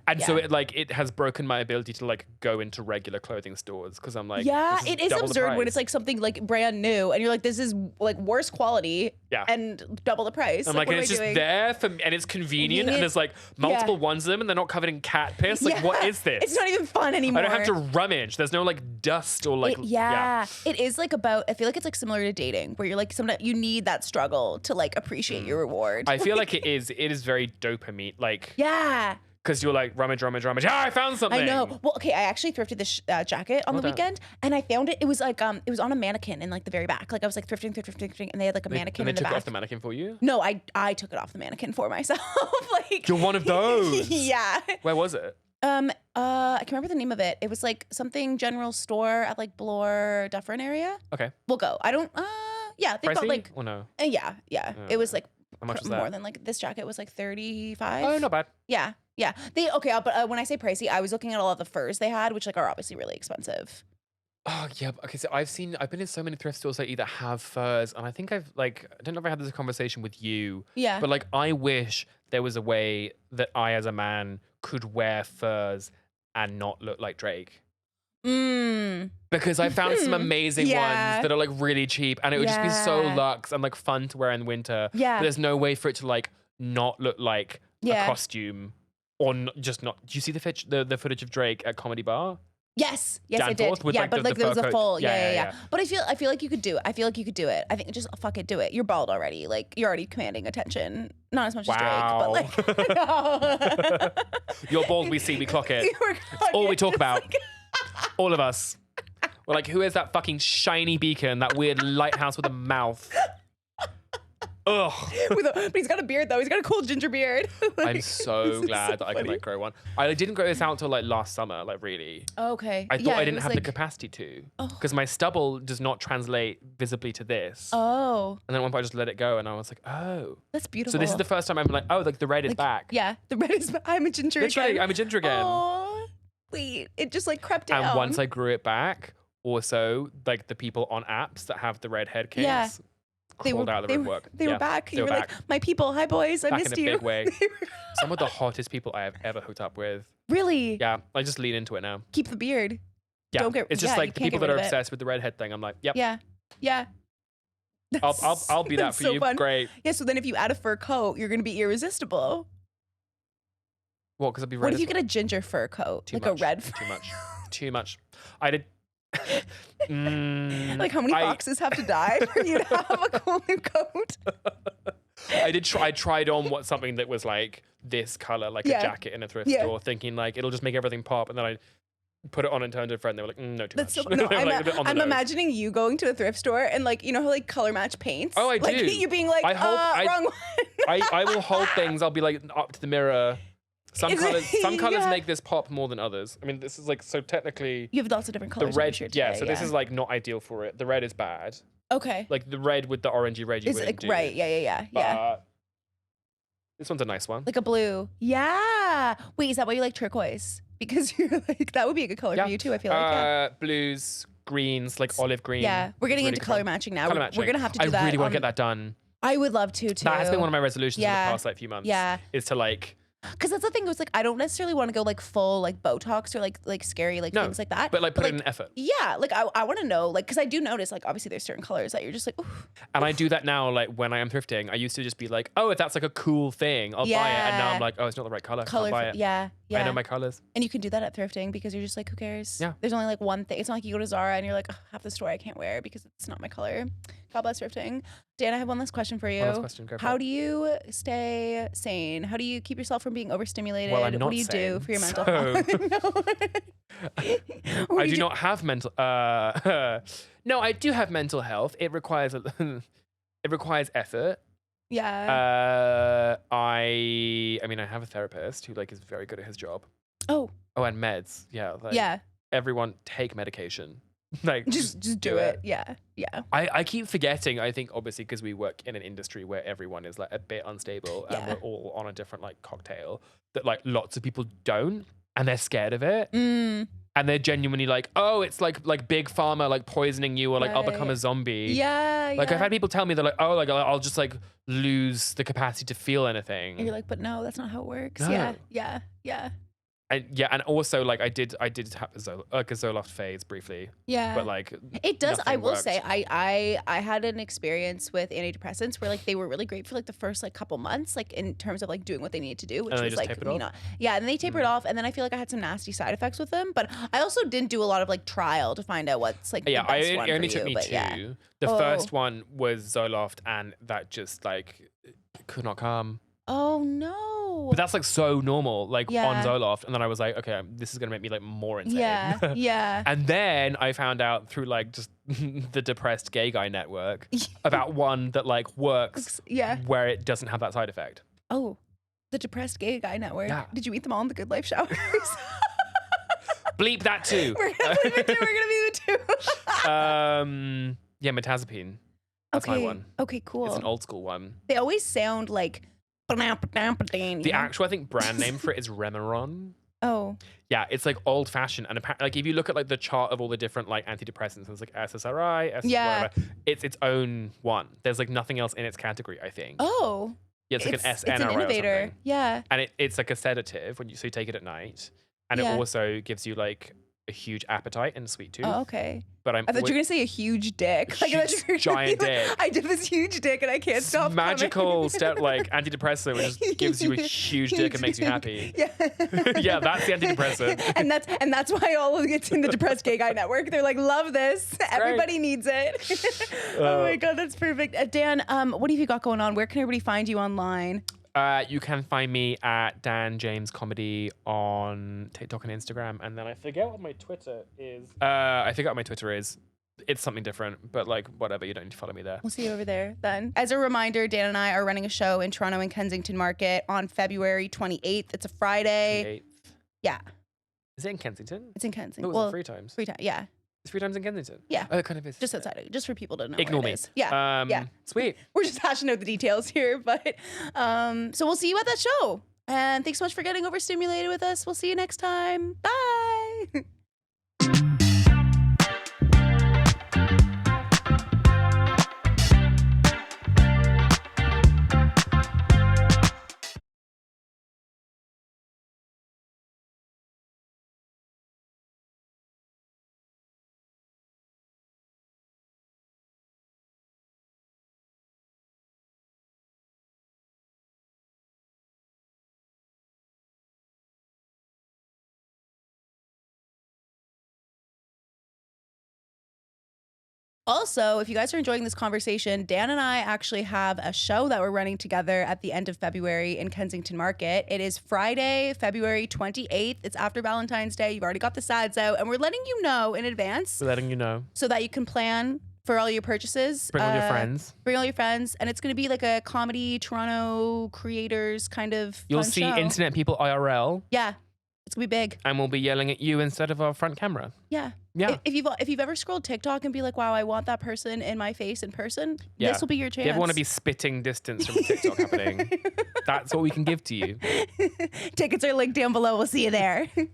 And so it has broken my ability to like go into regular clothing stores because I'm like, yeah, this it is double the absurd when price. it's like something like brand new and you're like, this is like worse quality Yeah. and double the price. I'm like, what and am it's I just doing? there for me, and it's convenient, and there's like multiple ones of them, and they're not covered in cat piss. Like, Yeah. what is this? It's not even fun anymore. I don't have to rummage. There's no like dust or like It is like about, I feel like it's like similar to dating where you're like, sometimes you need that struggle to like appreciate your reward. I feel like it is very dopamine, like yeah. because you're like rummage. Ah, I found something. I know. Well, okay, I actually thrifted this jacket on the done. weekend, and I found it. It was like it was on a mannequin in like the very back. Like I was like thrifting, and they had like a mannequin And in they the took back. it off the mannequin for you. No, I took it off the mannequin for myself. Like You're one of those. yeah. Where was it? I can remember the name of it. It was like something general store at like Bloor Dufferin area. Okay. We'll go. I don't. Yeah, they've got Pricey like. or no? Yeah. It was like How much was more that? than like this jacket was like 35. Oh, not bad. Yeah. But when I say pricey, I was looking at all of the furs they had, which like are obviously really expensive. Oh yeah. Okay. So I've been in so many thrift stores that either have furs, and I think I don't know if I had this conversation with you. Yeah. But like, I wish there was a way that I, as a man, could wear furs and not look like Drake. Because I found some amazing ones that are like really cheap, and it would just be so Yeah. luxe and like fun to wear in winter. Yeah. But there's no way for it to like not look like Yeah. a costume or just not. Do you see the footage of Drake at Comedy Bar? Yes, I did. Danforth with, Yeah, like, but the like there was fur a coat. full, Yeah. yeah. But I feel like you could do it. I feel like you could do it. I think just fuck it, do it. You're bald already. Like you're already commanding attention. Not as much as Wow. Drake, but like no. You're bald, we see, we clock it. We're All we talk it's about. like- All of us. We're like, who is that fucking shiny beacon, that weird lighthouse with a mouth? Ugh. but he's got a beard though. He's got a cool ginger beard. I'm Like, so this is glad so that I can funny. like grow one. I didn't grow this out till like last summer, like really. Okay. I thought Yeah, I it didn't was have the like- capacity to. Oh. Because my stubble does not translate visibly to this. Oh, And then at one point I just let it go and I was like, oh. that's beautiful. So this is the first time I'm like, oh, like the red is back. Yeah, the red is. I'm a ginger Literally, again. I'm a ginger again. Aw, wait, it just like crept down. And once I grew it back, also like the people on apps that have the red head kinks Yeah. crawled out of the woodwork. They were back. they You were were back. like, my people, hi boys, I Back in missed a you. big way. They were- Some of the hottest people I have ever hooked up with. Really? Yeah, I just lean into it now. Keep the beard. Yeah, Don't get- it's just yeah, like you the can't people get that are rid of it. obsessed with the redhead thing. I'm like, yep, Yeah. I'll be that That's for so you. fun. Great. Yeah. So then, if you add a fur coat, you're gonna be irresistible. What? Because I'll be red. What if as you get a ginger fur coat, Too like much. a red? Too much. Too much. I did. Like how many I- foxes have to die for you to have a cool new coat? I did try. I tried on something that was like this color, like Yeah. a jacket in a thrift Yeah. store, thinking like it'll just make everything pop. And then I put it on and turned to a friend. They were like, no, too That's so. much. No, They were, like, a bit on the I'm nose. imagining you going to a thrift store and like you know how like color match paints. Oh, I like, do. You being like, I hold- wrong one. I will hold things. I'll be like up to the mirror. Some Is it- colors yeah. make this pop more than others. I mean, this is like so technically You have lots of different the colors. on your red. shirt Yeah, today, so this is like not ideal for it. The red is bad. Okay. Like the red with the orangey red you Is wouldn't like do. right? Yeah. But this one's a nice one. Like a blue. Yeah. Wait, is that why you like turquoise? Because you're like that would be a good color for you too. I feel like blues, greens, like olive green. Yeah, we're getting really into good color one. matching now. Color We're matching. gonna have to do that. I really want to get that done. I would love to too. That has been one of my resolutions in the past like few months. Yeah. Is to like. Because that's the thing. It was like I don't necessarily want to go like full like Botox or like scary like things like that. But like put in an effort. Yeah, like I want to know like because I do notice like obviously there's certain colors that you're just like. Oof, and I do that now. Like when I am thrifting, I used to just be like, oh, if that's like a cool thing, I'll buy it. And now I'm like, oh, it's not the right color. Can't buy it. Yeah. I know my colors. And you can do that at thrifting because you're just like, who cares? Yeah. There's only like one thing. It's not like you go to Zara and you're like, oh, half the store I can't wear because it's not my color. God bless thrifting. Dan, I have one last question for you. One last question. Go for How it. do you stay sane? How do you keep yourself from being overstimulated? Well, I'm not what do you sane, do for your mental so- health? I do not have mental. No, I do have mental health. It requires it requires effort. Yeah. I mean, I have a therapist who like is very good at his job. Oh, and meds. Yeah. Like, yeah. Everyone take medication. Like Just do it. Yeah. I keep forgetting. I think obviously because we work in an industry where everyone is like a bit unstable and we're all on a different like cocktail. That like lots of people don't, and they're scared of it. And they're genuinely like, oh, it's like big pharma like poisoning you, or like I'll become a zombie. Yeah. Like I've had people tell me they're like, oh, like I'll just like lose the capacity to feel anything. And you're like, but no, that's not how it works. No. Yeah. And also like I did have a Zoloft phase briefly. Yeah. But like it does. I nothing will worked. say I had an experience with antidepressants where like they were really great for like the first like couple months, like in terms of like doing what they needed to do, which And they was just like taper it off? yeah, and then they tapered off, and then I feel like I had some nasty side effects with them. But I also didn't do a lot of like trial to find out what's like the best one it only for took you, me but two. yeah. The first one was Zoloft, and that just like could not come. Oh no. But that's like so normal, like Yeah. on Zoloft. And then I was like, okay, this is gonna make me like more insane. Yeah. And then I found out through like just the depressed gay guy network about one that like works Yeah. where it doesn't have that side effect. Oh, the depressed gay guy network. Yeah. Did you meet them all in the Good Life showers? Bleep that too. We're gonna leave it too. We're gonna leave it too. Yeah, metazapine. That's my one. Okay, cool. It's an old school one. They always sound like The actual, I think, brand name for it is Remeron. Oh. Yeah, it's like old fashioned, and like if you look at like the chart of all the different like antidepressants, there's like SSRI, whatever, it's its own one. There's like nothing else in its category, I think. Oh. Yeah, it's like an It's SNRI an or innovator. something. Yeah. And it's like a sedative so you take it at night, and it also gives you like a huge appetite and sweet tooth. Oh, okay. But I thought you were gonna say a huge dick. Like, I thought you were gonna giant be like, dick. I did this huge dick and I can't stop. Magical like antidepressant, which just gives you a huge dick and makes you happy. Yeah. Yeah, that's the antidepressant. and that's why all of it's in the depressed gay guy network. They're like, love this. Everybody needs it. Oh my god, that's perfect. Dan, what have you got going on? Where can everybody find you online? You can find me at Dan James Comedy on TikTok and Instagram, and then I forget what my Twitter is. It's something different, but like whatever. You don't need to follow me there. We'll see you over there then. As a reminder, Dan and I are running a show in Toronto and Kensington Market on February 28th. It's a Friday. 28th. Yeah, Is it in Kensington? it's in Kensington. What was it? 3 times. Free time. Yeah, It's 3 times in Kensington. Yeah. Oh, it kind of is. just outside. Just for people to know. Ignore where me. it is. Yeah. Yeah. Sweet. We're just hashing out the details here, but so we'll see you at that show. And thanks so much for getting overstimulated with us. We'll see you next time. Bye. Also, if you guys are enjoying this conversation, Dan and I actually have a show that we're running together at the end of February in Kensington Market. It is Friday, February 28th. It's after Valentine's Day. You've already got the sads out, and we're letting you know in advance We're letting you know. so that you can plan for all your purchases. Bring all your friends. Bring all your friends, and it's going to be like a comedy Toronto creators kind of You'll fun see show. internet people IRL. Yeah. It's gonna be big. And we'll be yelling at you instead of our front camera. Yeah. Yeah. If you've ever scrolled TikTok and be like, wow, I want that person in my face in person, Yeah. this will be your chance. If you ever want to be spitting distance from TikTok happening, that's what we can give to you. Tickets are linked down below. We'll see you there.